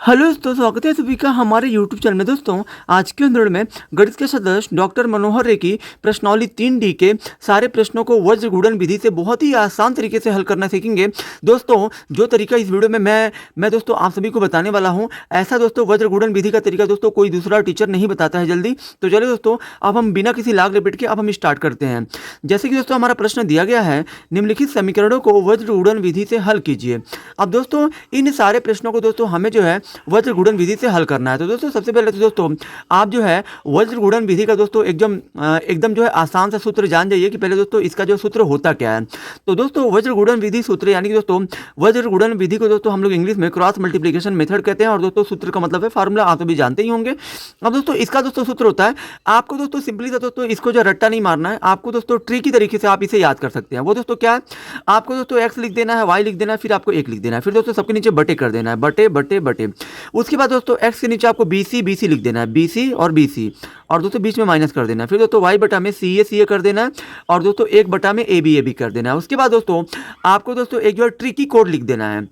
Hello दोस्तों, स्वागत है सभी का हमारे यूट्यूब चैनल में। दोस्तों आज के अंदर में गणित के सदस्य डॉक्टर मनोहर रे की प्रश्नावली 3D के सारे प्रश्नों को वज्र गुणन विधि से बहुत ही आसान तरीके से हल करना सीखेंगे। दोस्तों जो तरीका इस वीडियो में मैं दोस्तों आप सभी को बताने वाला हूं, ऐसा दोस्तों वज्र गुणन विधि का तरीका दोस्तों कोई दूसरा टीचर नहीं बताता है जल्दी। तो चलिए दोस्तों अब हम बिना किसी लाग लपेट के अब हम स्टार्ट करते हैं। जैसे कि दोस्तों हमारा प्रश्न दिया गया है, निम्नलिखित समीकरणों को वज्र गुणन विधि से हल कीजिए। अब दोस्तों इन सारे प्रश्नों को दोस्तों हमें जो है वज्र गुणन विधि से हल करना है। तो दोस्तों सबसे पहले तो दोस्तों आप जो है वज्र गुणन विधि का दोस्तों एकदम जो है आसान सा सूत्र जान जाइए कि पहले दोस्तों इसका जो सूत्र होता क्या है। तो दोस्तों वज्र गुणन विधि सूत्र यानी कि दोस्तों वज्र गुणन विधि को दोस्तों हम लोग इंग्लिश में क्रॉस मल्टीप्लिकेशन मेथड कहते हैं, और दोस्तों सूत्र का मतलब है फार्मूला, आप भी जानते ही होंगे। अब दोस्तों इसका दोस्तों सूत्र होता है, आपको दोस्तों सिंपली दोस्तों इसको जो रट्टा नहीं मारना है, आपको दोस्तों ट्रिकी तरीके से आप इसे याद कर सकते हैं। वो दोस्तों क्या है, आपको दोस्तों एक्स लिख देना है, वाई लिख देना है, फिर आपको एक लिख देना है, फिर दोस्तों सबके नीचे बटे कर देना है, बटे बटे बटे। उसके बाद दोस्तों x के नीचे आपको BC लिख देना है, BC और BC, और दोस्तों बीच में माइनस कर देना है। फिर दोस्तों y बटा में CA कर देना है, और दोस्तों 1 बटा में AB कर देना है। उसके बाद दोस्तों आपको दोस्तों एक जो है ट्रिकी कोड लिख देना है।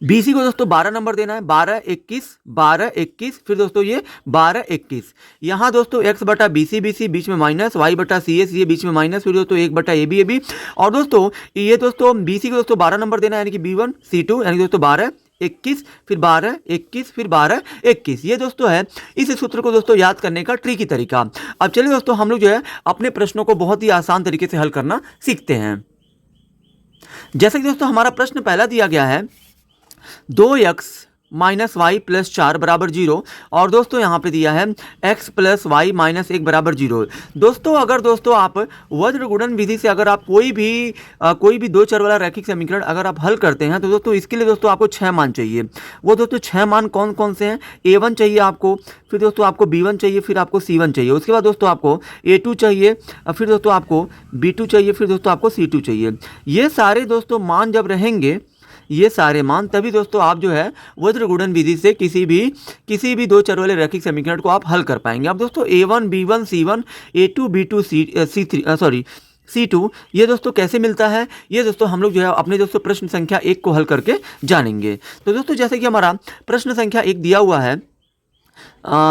BC को दोस्तों 12 नंबर देना है, 12 21 12 21, फिर दोस्तों ये 12 21। यहाँ दोस्तों x बटा BC बीच में माइनस, y बटा CA बीच में माइनस, फिर दोस्तों 1 बटा AB, और दोस्तों ये दोस्तों BC को दोस्तों 12 नंबर देना है, यानी कि B1 C2, यानी दोस्तों 12 21 फिर 12 21 फिर 12 21। ये दोस्तों है इस सूत्र को दोस्तों याद करने का ट्रिकी तरीका। अब चलिए दोस्तों हम लोग जो है अपने प्रश्नों को बहुत ही आसान तरीके से हल करना सीखते हैं। जैसे कि दोस्तों हमारा प्रश्न पहला दिया गया है, 2x माइनस वाई प्लस 4 बराबर 0, और दोस्तों यहाँ पे दिया है x प्लस वाई माइनस 1 बराबर 0। दोस्तों अगर दोस्तों आप वज्र गुणन विधि से अगर आप कोई भी दो चर वाला रैखिक समीकरण अगर आप हल करते हैं, तो दोस्तों इसके लिए दोस्तों आपको 6 मान चाहिए। वो दोस्तों 6 मान कौन कौन से हैं, A1 चाहिए आपको, फिर दोस्तों आपको B1 चाहिए, फिर आपको C1 चाहिए, उसके बाद दोस्तों आपको A2 चाहिए, फिर दोस्तों आपको B2 चाहिए, फिर दोस्तों आपको C2 चाहिए। ये सारे दोस्तों मान जब रहेंगे, ये सारे मान, तभी दोस्तों आप जो है वज्र गुणन विधि से किसी भी दो चर वाले रैखिक समीकरण को आप हल कर पाएंगे। अब दोस्तों A1 B1 C1 A2 B2 C2 ये दोस्तों कैसे मिलता है, ये दोस्तों हम लोग जो है अपने दोस्तों प्रश्न संख्या 1 को हल करके जानेंगे। तो दोस्तों जैसे कि हमारा प्रश्न संख्या 1 दिया हुआ है,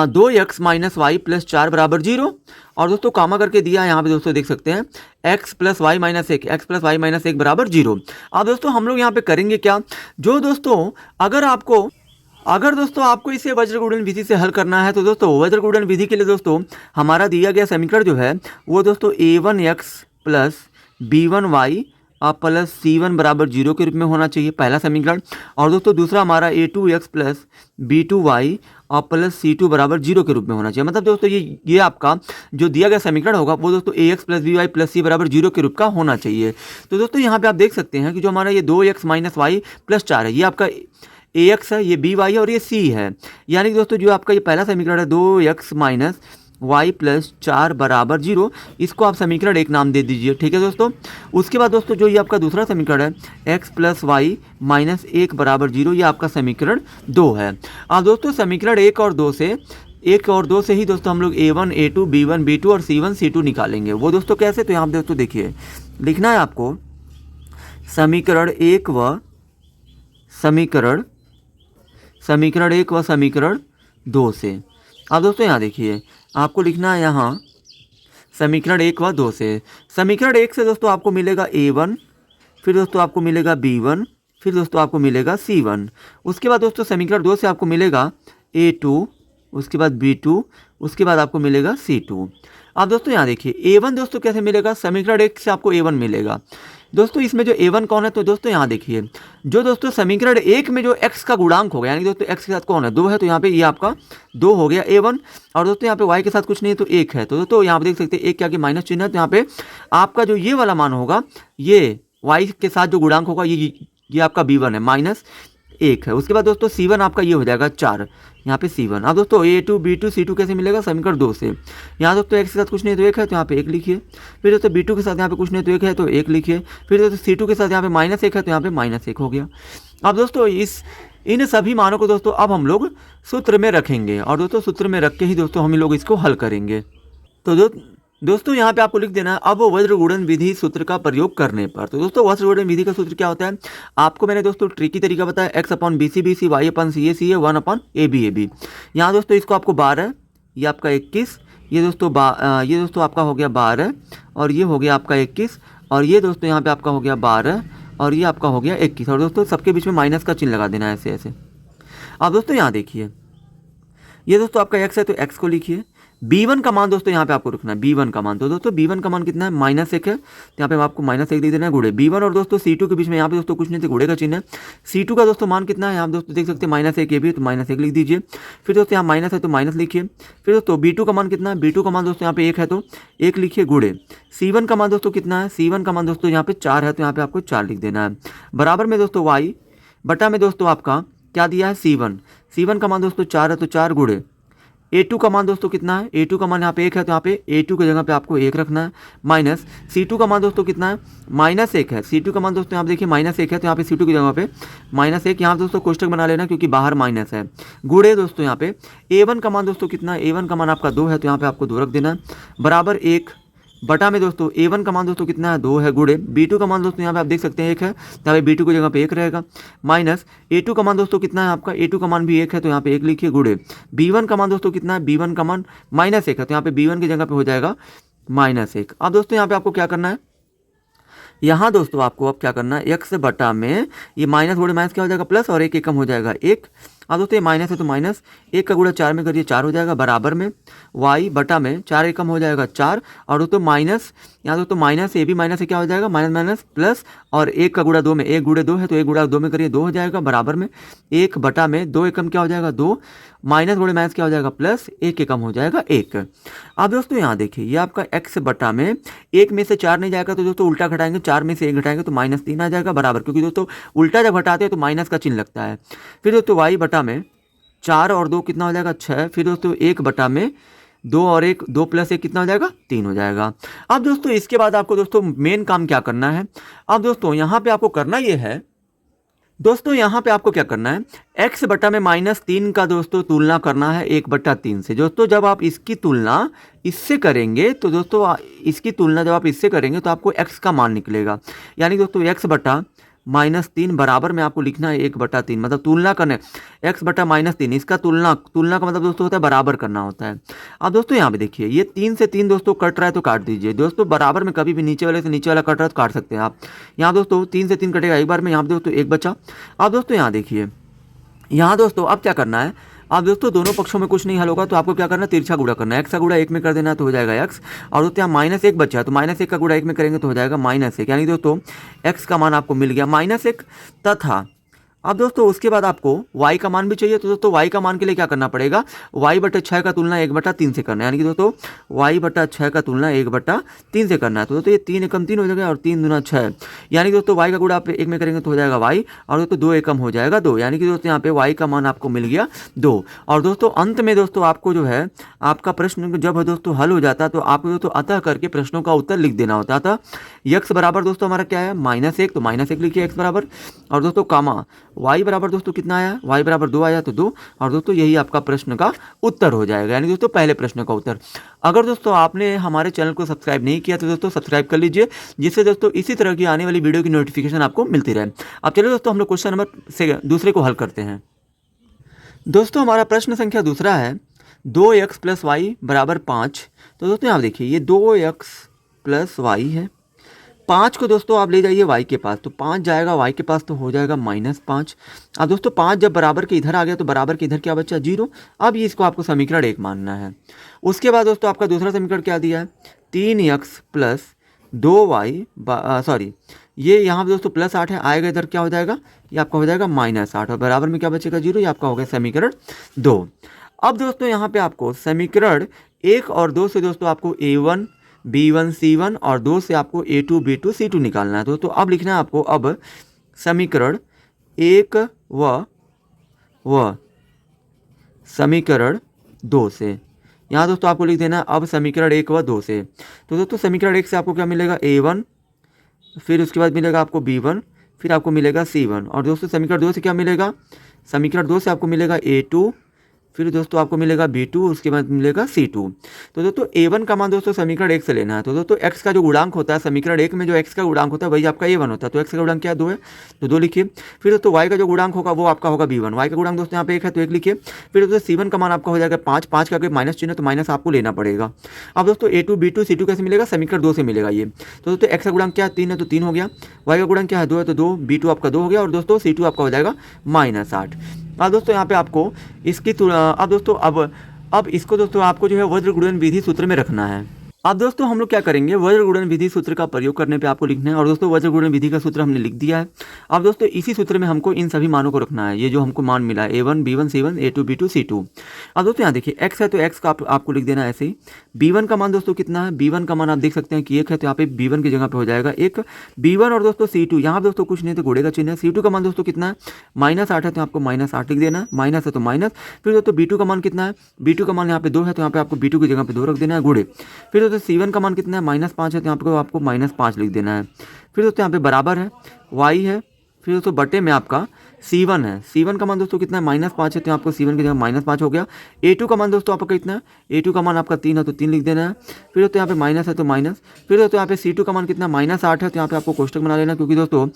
2x माइनस वाई प्लस 4 बराबर 0, और दोस्तों कामा करके दिया है, यहाँ पे दोस्तों देख सकते हैं x प्लस वाई माइनस 1 बराबर 0। अब दोस्तों हम लोग यहाँ पे करेंगे क्या, जो दोस्तों अगर दोस्तों आपको इसे वज्र गुणन विधि से हल करना है, तो दोस्तों वज्र गुणन विधि के लिए दोस्तों हमारा दिया गया समीकरण जो है वो दोस्तों A1x plus B1y plus C1 बराबर 0 के रूप में होना चाहिए, पहला समीकरण। और दोस्तों दूसरा हमारा A2x प्लस B2y और प्लस C2 बराबर 0 के रूप में होना चाहिए। मतलब दोस्तों ये आपका जो दिया गया समीकरण होगा वो दोस्तों AX plus BY plus C बराबर 0 के रूप का होना चाहिए। तो दोस्तों यहाँ पे आप देख सकते हैं कि जो हमारा ये 2x माइनस वाई प्लस 4 है, ये आपका AX है, ये BY है, और ये C है। यानी कि दोस्तों जो आपका ये पहला समीकरण है 2x माइनस y प्लस 4 बराबर 0, इसको आप समीकरण 1 नाम दे दीजिए, ठीक है दोस्तों। उसके बाद दोस्तों जो ये आपका दूसरा समीकरण है x प्लस वाई माइनस 1 बराबर 0, ये आपका समीकरण 2 है। अब दोस्तों समीकरण 1 और 2 से ही दोस्तों हम लोग A1 A2 B1 B2 और C1 C2 निकालेंगे। वो दोस्तों कैसे, तो यहाँ दोस्तों देखिए लिखना है आपको समीकरण 1 व समीकरण 2 से। अब दोस्तों यहाँ देखिए आपको लिखना है यहाँ समीकरण 1 व 2 से। समीकरण 1 से दोस्तों आपको मिलेगा A1, फिर दोस्तों आपको मिलेगा B1, फिर दोस्तों आपको मिलेगा C1। उसके बाद दोस्तों समीकरण 2 से आपको मिलेगा A2, उसके बाद B2, उसके बाद आपको मिलेगा C2। अब दोस्तों यहाँ देखिए A1 दोस्तों कैसे मिलेगा, समीकरण 1 से आपको A1 मिलेगा। दोस्तों इसमें जो A1 कौन है, तो दोस्तों यहाँ देखिए जो दोस्तों समीकरण 1 में जो x का गुणांक होगा, यानी दोस्तों x के साथ कौन है, 2 है, तो यहाँ पे ये आपका 2 हो गया A1। और दोस्तों यहाँ पे y के साथ कुछ नहीं है तो 1 है, तो दोस्तों यहाँ पे देख सकते हैं 1 के आगे माइनस चिन्ह है, तो यहाँ पे आपका जो ये वाला मान होगा, ये y के साथ जो गुणांक होगा ये आपका B1 है, माइनस 1 है। उसके बाद दोस्तों C1 आपका ये हो जाएगा 4, यहाँ पे C1। अब दोस्तों A2 B2 C2 कैसे मिलेगा, समीकरण 2 से। यहाँ दोस्तों x के साथ कुछ नहीं तो 1 है, तो यहाँ पे 1 लिखिए। फिर दोस्तों B2 के साथ यहाँ पे कुछ नहीं तो 1 है, तो 1 लिखिए। फिर दोस्तों C2 के साथ यहाँ पे माइनस 1 है, तो यहाँ पे माइनस 1 हो गया। अब दोस्तों इन सभी मानों को दोस्तों अब हम लोग सूत्र में रखेंगे, और दोस्तों सूत्र में रख के ही दोस्तों हम लोग इसको हल करेंगे। तो दोस्तों यहाँ पे आपको लिख देना है अब वज्रगुणन विधि सूत्र का प्रयोग करने पर। तो दोस्तों वज्रगुणन विधि का सूत्र क्या होता है, आपको मैंने दोस्तों ट्रिकी तरीका बताया, X upon B C B C, Y upon C A C A, one upon A B A B. यहाँ दोस्तों इसको आपको 12, ये आपका 21, ये दोस्तों ये दोस्तों आपका हो गया 12, और ये हो गया आपका 21, और ये दोस्तों यहाँ पे आपका हो गया 12, और ये आपका हो गया 21, और दोस्तों सबके बीच में माइनस का चिन्ह लगा देना है ऐसे ऐसे। अब दोस्तों यहाँ देखिए, ये दोस्तों आपका x है तो x को लिखिए। b1 का मान दोस्तों यहाँ पे आपको रखना है, b1 का मान। तो दोस्तों b1 का मान कितना है, -1 है, तो यहाँ पे आपको -1 दे देना है गुणे b1, और दोस्तों c2 के बीच में यहाँ पे दोस्तों कुछ नहीं थे, गुणे का चिन्ह है। c2 का दोस्तों मान कितना है, यहाँ दोस्तों देख सकते हैं -1 ये भी, तो -1 लिख दीजिए। फिर दोस्तों यहाँ माइनस है तो माइनस लिखिए। फिर दोस्तों b2 का मान कितना है, b2 का मान दोस्तों यहाँ पे 1 है तो 1 लिखिए, गुणे c1 का मान दोस्तों कितना है, c1 का मान दोस्तों यहाँ पे 4 है, तो यहाँ पे आपको 4 लिख देना है। बराबर में दोस्तों y बटा में दोस्तों आपका क्या दिया है, c1 का मान दोस्तों 4 है तो 4 गुणे a2 का मान दोस्तों कितना है, a2 का मान यहाँ पे 1 है तो यहाँ पे a2 की जगह पे आपको 1 रखना है, माइनस c2 का मान दोस्तों कितना है, -1 है। c2 का मान दोस्तों यहाँ पे देखिए -1 है, तो यहाँ पे c2 की जगह पे -1, यहाँ दोस्तों कोष्टक बना लेना क्योंकि बाहर माइनस है, गुणे दोस्तों यहाँ पे a1 का मान दोस्तों कितना है, a1 का मान आपका 2 है, तो यहाँ पे आपको 2 रख देना है, बराबर 1 बटा में दोस्तों a1 का मान दोस्तों कितना है, 2 है, गुणे b2 का मान दोस्तों यहाँ पे आप देख सकते हैं 1 है, तो यहाँ पे b2 की जगह पे 1 रहेगा, माइनस a2 का मान दोस्तों कितना है आपका, a2 का मान भी 1 है, तो यहाँ पे 1 लिखिए, गुणे b1 का मान दोस्तों कितना है, b1 का मान -1 है, तो यहाँ पे b1 की जगह पे हो जाएगा -1। अब दोस्तों यहाँ पे आपको क्या करना है, यहाँ दोस्तों आपको अब क्या करना है, x बटा में ये माइनस गुणे माइनस क्या हो जाएगा, प्लस, और 1 एकम हो जाएगा 1। अब दोस्तों ये माइनस है तो माइनस 1 का गुणा 4 में करिए 4 हो जाएगा, बराबर में y बटा में 4 एकम हो जाएगा 4, और दोस्तों माइनस, यहाँ दोस्तों माइनस ये भी माइनस से क्या हो जाएगा, माइनस माइनस प्लस, और 1 का गुणा 2 में 1 गुणे 2 है, तो 1 गुणा 2 में करिए 2 हो जाएगा, बराबर में 1 बटा में 2 एकम क्या हो जाएगा 2, माइनस गुणे माइनस क्या हो जाएगा प्लस, 1 एकम हो जाएगा 1। अब दोस्तों यहाँ देखिए ये आपका x बटा में 1 में से 4 नहीं जाएगा, तो दोस्तों उल्टा घटाएंगे, 4 में से 1 घटाएंगे तो -3 आ जाएगा, बराबर, क्योंकि दोस्तों उल्टा जब घटाते हैं तो माइनस का चिन्ह लगता है। फिर दोस्तों y बटा में 4 और 2 कितना हो जाएगा 6, फिर दोस्तों 1 बटा में 2 और 1, 2 + 1 कितना हो जाएगा 3 हो जाएगा। अब दोस्तों इसके बाद आपको दोस्तों मेन काम क्या करना है, अब दोस्तों यहाँ पे आपको करना ये है, दोस्तों यहाँ पे आपको क्या करना है, x बटा में -3 का दोस्तों तुलना करना है 1/3 से। दोस्तों जब आप इसकी तुलना इससे करेंगे तो दोस्तों इसकी तुलना जब आप इससे करेंगे तो आपको x का मान निकलेगा, यानी दोस्तों x बटा -3 बराबर में आपको लिखना है 1/3, मतलब तुलना करने x बटा -3, इसका तुलना का मतलब दोस्तों होता है बराबर करना होता है। अब दोस्तों यहाँ पे देखिए ये 3 से 3 दोस्तों कट रहा है तो काट दीजिए, दोस्तों बराबर में कभी भी नीचे वाले से नीचे वाला कट रहा है तो काट सकते हैं आप। यहाँ दोस्तों 3 से 3 कटेगा एक बार में, यहाँ पे दोस्तों 1 बचा। अब दोस्तों यहाँ देखिए, यहाँ दोस्तों अब क्या करना है, अब दोस्तों दोनों पक्षों में कुछ नहीं हल होगा तो आपको क्या करना है, तिरछा गुणा करना है, x का गुणा 1 में कर देना है तो हो जाएगा x, और दोस्तों यहाँ -1 बचा है तो -1 का गुणा 1 में करेंगे तो हो जाएगा -1, यानी दोस्तों x का मान आपको मिल गया -1 तथा। अब दोस्तों उसके बाद आपको y का मान भी चाहिए, तो दोस्तों y का मान के लिए क्या करना पड़ेगा, y बटा 6 का तुलना 1/3 से करना है, यानी कि दोस्तों y बटा 6 का तुलना 1/3 से करना है। तो दोस्तों ये 3 एकम 3 हो जाएगा और 3 दूना 6, यानी कि दोस्तों y का गुणा आप 1 में करेंगे तो हो जाएगा y, और दोस्तों 2 एकम हो जाएगा 2, यानी कि दोस्तों यहाँ पे y का मान आपको मिल गया 2। और दोस्तों अंत में दोस्तों आपको जो है आपका प्रश्न जब दोस्तों हल हो जाता है तो आपको दोस्तों अतः करके प्रश्नों का उत्तर लिख देना होता था। x बराबर दोस्तों हमारा क्या है, -1, तो -1 लिखिए x बराबर, और दोस्तों कामा y बराबर दोस्तों कितना आया, y बराबर 2 आया तो 2, और दोस्तों यही आपका प्रश्न का उत्तर हो जाएगा, यानी दोस्तों पहले प्रश्न का उत्तर। अगर दोस्तों आपने हमारे चैनल को सब्सक्राइब नहीं किया तो दोस्तों सब्सक्राइब कर लीजिए, जिससे दोस्तों इसी तरह की आने वाली वीडियो की नोटिफिकेशन आपको मिलती रहे। अब चलिए दोस्तों हम लोग क्वेश्चन नंबर से दूसरे को हल करते हैं। दोस्तों हमारा प्रश्न संख्या दूसरा है 2x + y = 5। तो दोस्तों यहाँ देखिए ये 2x + y है, 5 को दोस्तों आप ले जाइए y के पास, तो 5 जाएगा y के पास तो हो जाएगा -5। अब दोस्तों 5 जब बराबर के इधर आ गया तो बराबर के इधर क्या बचा 0। अब ये इसको आपको समीकरण 1 मानना है। उसके बाद दोस्तों आपका दूसरा समीकरण क्या दिया है, 3x + 2y सॉरी ये यहाँ पे दोस्तों +8 है, आएगा इधर क्या हो जाएगा, ये आपका हो जाएगा -8, और बराबर में क्या बचेगा 0, ये आपका हो गया समीकरण 2। अब दोस्तों यहाँ पे आपको समीकरण 1 और 2 से दोस्तों आपको a1 b1 c1 और 2 से आपको a2 b2 c2 निकालना है। दोस्तों अब लिखना है आपको अब समीकरण 1 व समीकरण 2 से, यहाँ दोस्तों आपको लिख देना है अब समीकरण 1 व 2 से। तो दोस्तों समीकरण 1 से आपको क्या मिलेगा a1, फिर उसके बाद मिलेगा आपको b1, फिर आपको मिलेगा c1, और दोस्तों समीकरण 2 से क्या मिलेगा, समीकरण 2 से आपको मिलेगा a2, फिर दोस्तों आपको मिलेगा B2, उसके बाद मिलेगा C2। तो दोस्तों A1 का मान दोस्तों समीकरण 1 से लेना है। तो दोस्तों x का जो गुणांक होता है समीकरण 1 में, जो x का गुणांक होता है वही आपका A1 होता है। तो x का गुणांक क्या है, 2 है, तो 2 लिखिए। फिर दोस्तों y का जो गुणांक होगा वो आपका होगा B1, y का गुणांक दोस्तों यहाँ पे 1 है तो 1 लिखिए। फिर दोस्तों C1 का मान आपका हो जाएगा 5, 5 का अगर माइनस चिन्ह तो माइनस आपको लेना पड़ेगा। अब दोस्तों A2 B2 C2 कैसे मिलेगा, समीकरण 2 से मिलेगा ये। तो दोस्तों x का गुणांक क्या है, 3 है तो 3 हो गया, y का गुणांक क्या है, 2 है तो 2, B2 आपका 2 हो गया, और दोस्तों C2 आपका हो जाएगा -8। अब दोस्तों यहाँ पे आपको इसकी अब दोस्तों अब इसको दोस्तों आपको जो है वज्र गुणन विधि सूत्र में रखना है। अब दोस्तों हम लोग क्या करेंगे, वज्र गुणन विधि सूत्र का प्रयोग करने पे आपको लिखना है। और दोस्तों वज्र गुणन विधि का सूत्र हमने लिख दिया है। अब दोस्तों इसी सूत्र में हमको इन सभी मानों को रखना है, ये जो हमको मान मिला है A1 B1 C1 A2 B2 C2। अब दोस्तों यहाँ देखिए x है तो x का आपको लिख देना है ऐसे ही। B1 का मान दोस्तों कितना है, B1 का मान आप देख सकते हैं कि 1 है, तो यहाँ पे B1 की जगह पे हो जाएगा 1 B1। और दोस्तों C2 यहाँ पे दोस्तों कुछ नहीं तो घोड़े का चिन्ह है। C2 का मान दोस्तों कितना है, -8 है, तो आपको -8 लिख देना है, माइनस है तो माइनस। फिर दोस्तों B2 का मान कितना है, B2 का मान यहाँ पे 2 है, तो यहाँ पे आपको B2 की जगह पे 2 रख देना है, गुड़े। फिर दोस्तों C1 का मान कितना है, -5 है, तो यहाँ पे आपको -5 लिख देना है। फिर दोस्तों यहाँ पे बराबर है y है, फिर दोस्तों बटे में आपका C1 है। C1 का मान दोस्तों कितना है, -5 है, तो आपको C1 की जगह -5 हो गया। A2 का मान दोस्तों आपका कितना है, A2 का मान आपका 3 है, तो 3 लिख देना है। फिर दोस्तों यहाँ पे माइनस है तो माइनस। फिर दोस्तों यहाँ पे C2 का मान कितना है, -8 है, तो यहाँ पे आपको कोष्टक बना लेना, क्योंकि दोस्तों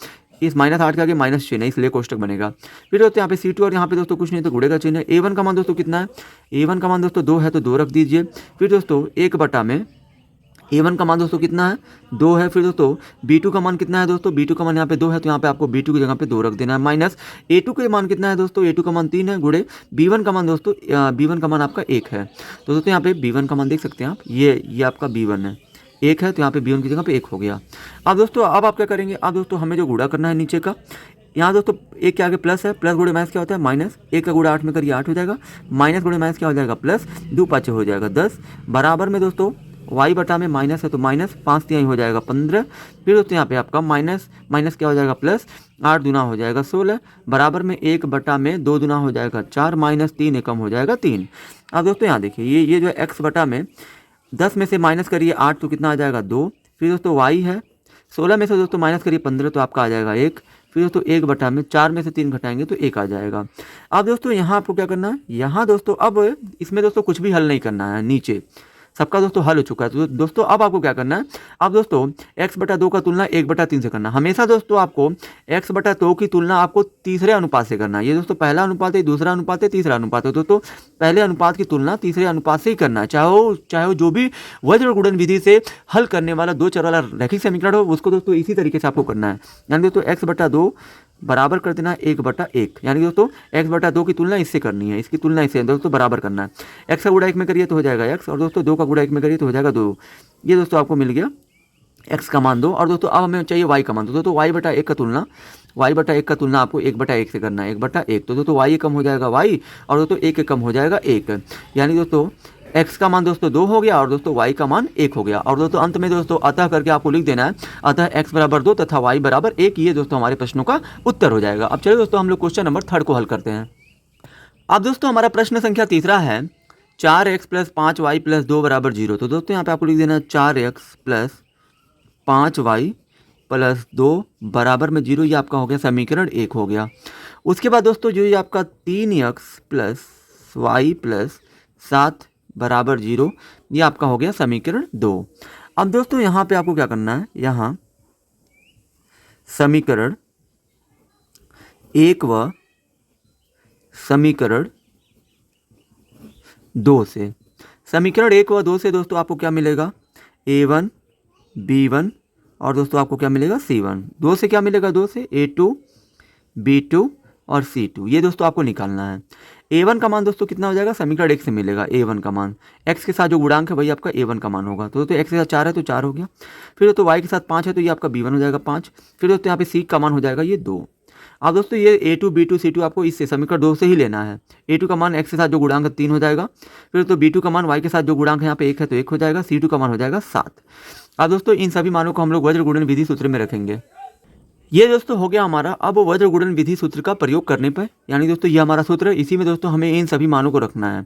इस -8 के आगे माइनस चिन्ह है, इसलिए कोष्टक बनेगा। फिर दोस्तों यहाँ पे C2 और यहाँ पे दोस्तों कुछ नहीं तो गुणे का चिन्ह है। A1 का मान दोस्तों कितना है, A1 का मान दोस्तों 2 है, तो 2 रख दीजिए। फिर दोस्तों 1 बटा में A1 का मान दोस्तों कितना है, 2 है। फिर दोस्तों B2 का मान कितना है, दोस्तों B2 का मान यहाँ पे 2 है, तो यहाँ पे आपको B2 की जगह पे 2 रख देना है, माइनस A2 का मान कितना है दोस्तों, A2 का मान 3 है, गुड़े B1 का मान दोस्तों B1 का मान आपका 1 है। तो दोस्तों यहाँ पे B1 का मान देख सकते हैं आप, ये आपका B1 है, 1 है, तो यहाँ पे B1 की जगह पे 1 हो गया। अब दोस्तों अब आप क्या करेंगे, अब दोस्तों हमें जो गुणा करना है नीचे का, यहाँ दोस्तों 1 के आगे प्लस है, प्लस गुणे माइनस क्या होता है, माइनस। 1 का गुणा 8 में करिए 8 हो जाएगा, माइनस गुणे माइनस क्या हो जाएगा, प्लस, 2 5 हो जाएगा 10, बराबर में दोस्तों y बटा में माइनस है तो माइनस, 5 3 हो जाएगा 15। फिर दोस्तों यहाँ पे आपका माइनस माइनस क्या हो जाएगा, प्लस, 8 दूना हो जाएगा 16, बराबर में 1 बटा में 2 दूना हो जाएगा 4, माइनस 3 एकम हो जाएगा 3। अब दोस्तों यहाँ देखिए ये जो x बटा में 10 में से माइनस करिए 8 तो कितना आ जाएगा 2। फिर दोस्तों y है, 16 में से दोस्तों माइनस करिए 15 तो आपका आ जाएगा 1। फिर दोस्तों 1 बटा में 4 में से 3 घटाएंगे तो 1 आ जाएगा। अब दोस्तों यहाँ आपको क्या करना है, यहाँ दोस्तों अब इसमें दोस्तों कुछ भी हल नहीं करना है, नीचे सबका दोस्तों हल हो चुका है। तो दोस्तों अब आपको क्या करना है, अब दोस्तों x बटा 2 का तुलना 1 बटा 3 से करना। हमेशा दोस्तों आपको x बटा 2 की तुलना आपको तीसरे अनुपात से करना है। ये दोस्तों पहला अनुपात है, दूसरा अनुपात है, तीसरा अनुपात है। दोस्तों पहले अनुपात की तुलना तीसरे अनुपात से ही करना है, चाहे वो जो भी वज्र गुणन विधि से हल करने वाला 2 चर वाला रैखिक समीकरण हो, उसको दोस्तों इसी तरीके से आपको करना है। यानी दोस्तों x बटा 2 बराबर कर देना 1 बटा 1, यानी दोस्तों x बटा 2 की तुलना इससे करनी है, इसकी तुलना इससे दोस्तों बराबर करना है। x का गुणा 1 में करिए तो हो जाएगा x, और दोस्तों 2 का गुणा 1 में करिए तो हो जाएगा 2। ये दोस्तों आपको मिल गया x का मान 2। और दोस्तों अब हमें चाहिए y का मान। तो दोस्तों y बटा 1 का तुलना आपको 1 बटा 1 से करना है, 1 बटा 1। तो दोस्तों y कम हो जाएगा y, और दोस्तों 1 कम हो जाएगा 1, यानी दोस्तों x का मान दोस्तों 2 हो गया, और दोस्तों y का मान 1 हो गया। और दोस्तों अंत में दोस्तों अतः करके आपको लिख देना है, अतः x बराबर 2 तथा y बराबर 1। ये दोस्तों हमारे प्रश्नों का उत्तर हो जाएगा। अब चलिए दोस्तों हम लोग क्वेश्चन नंबर 3 को हल करते हैं। अब दोस्तों हमारा प्रश्न संख्या तीसरा है, 4x + 5y + 2 = 0। तो दोस्तों यहाँ पे आपको लिख देना है 4x + 5y + 2 बराबर में 0। ये आपका हो गया समीकरण 1 हो गया। उसके बाद दोस्तों जो ये आपका 3x + y + 7 बराबर 0, ये आपका हो गया समीकरण 2। अब दोस्तों यहाँ पे आपको क्या करना है, यहाँ समीकरण 1 व समीकरण 2 से, समीकरण 1 व 2 से दोस्तों आपको क्या मिलेगा, A1 B1 और दोस्तों आपको क्या मिलेगा C1। 2 से क्या मिलेगा, 2 से A2 B2 और C2। ये दोस्तों आपको निकालना है। A1 का मान दोस्तों कितना हो जाएगा, समीकरण 1 से मिलेगा A1 का मान, x के साथ जो गुणांक है वही आपका A1 का मान होगा। तो दोस्तों x के साथ 4 है तो 4 हो गया। फिर दोस्तों y के साथ 5 है तो ये आपका B1 हो जाएगा 5। फिर दोस्तों यहाँ पे C का मान हो जाएगा ये 2। अब दोस्तों ये A2 B2 C2 आपको इससे समीकरण 2 से ही लेना है। A2 का मान x के साथ जो गुणांक है 3 हो जाएगा। फिर दोस्तों B2 का मान y के साथ जो गुणांक है यहाँ पे 1 है तो 1 हो जाएगा। C2 का मान हो जाएगा 7। अब दोस्तों इन सभी मानों को हम लोग वज्र गुणन विधि सूत्र में रखेंगे। ये दोस्तों हो गया हमारा अब वज्र गुणन विधि सूत्र का प्रयोग करने पर, यानी दोस्तों ये हमारा सूत्र है, इसी में दोस्तों हमें इन सभी मानों को रखना है।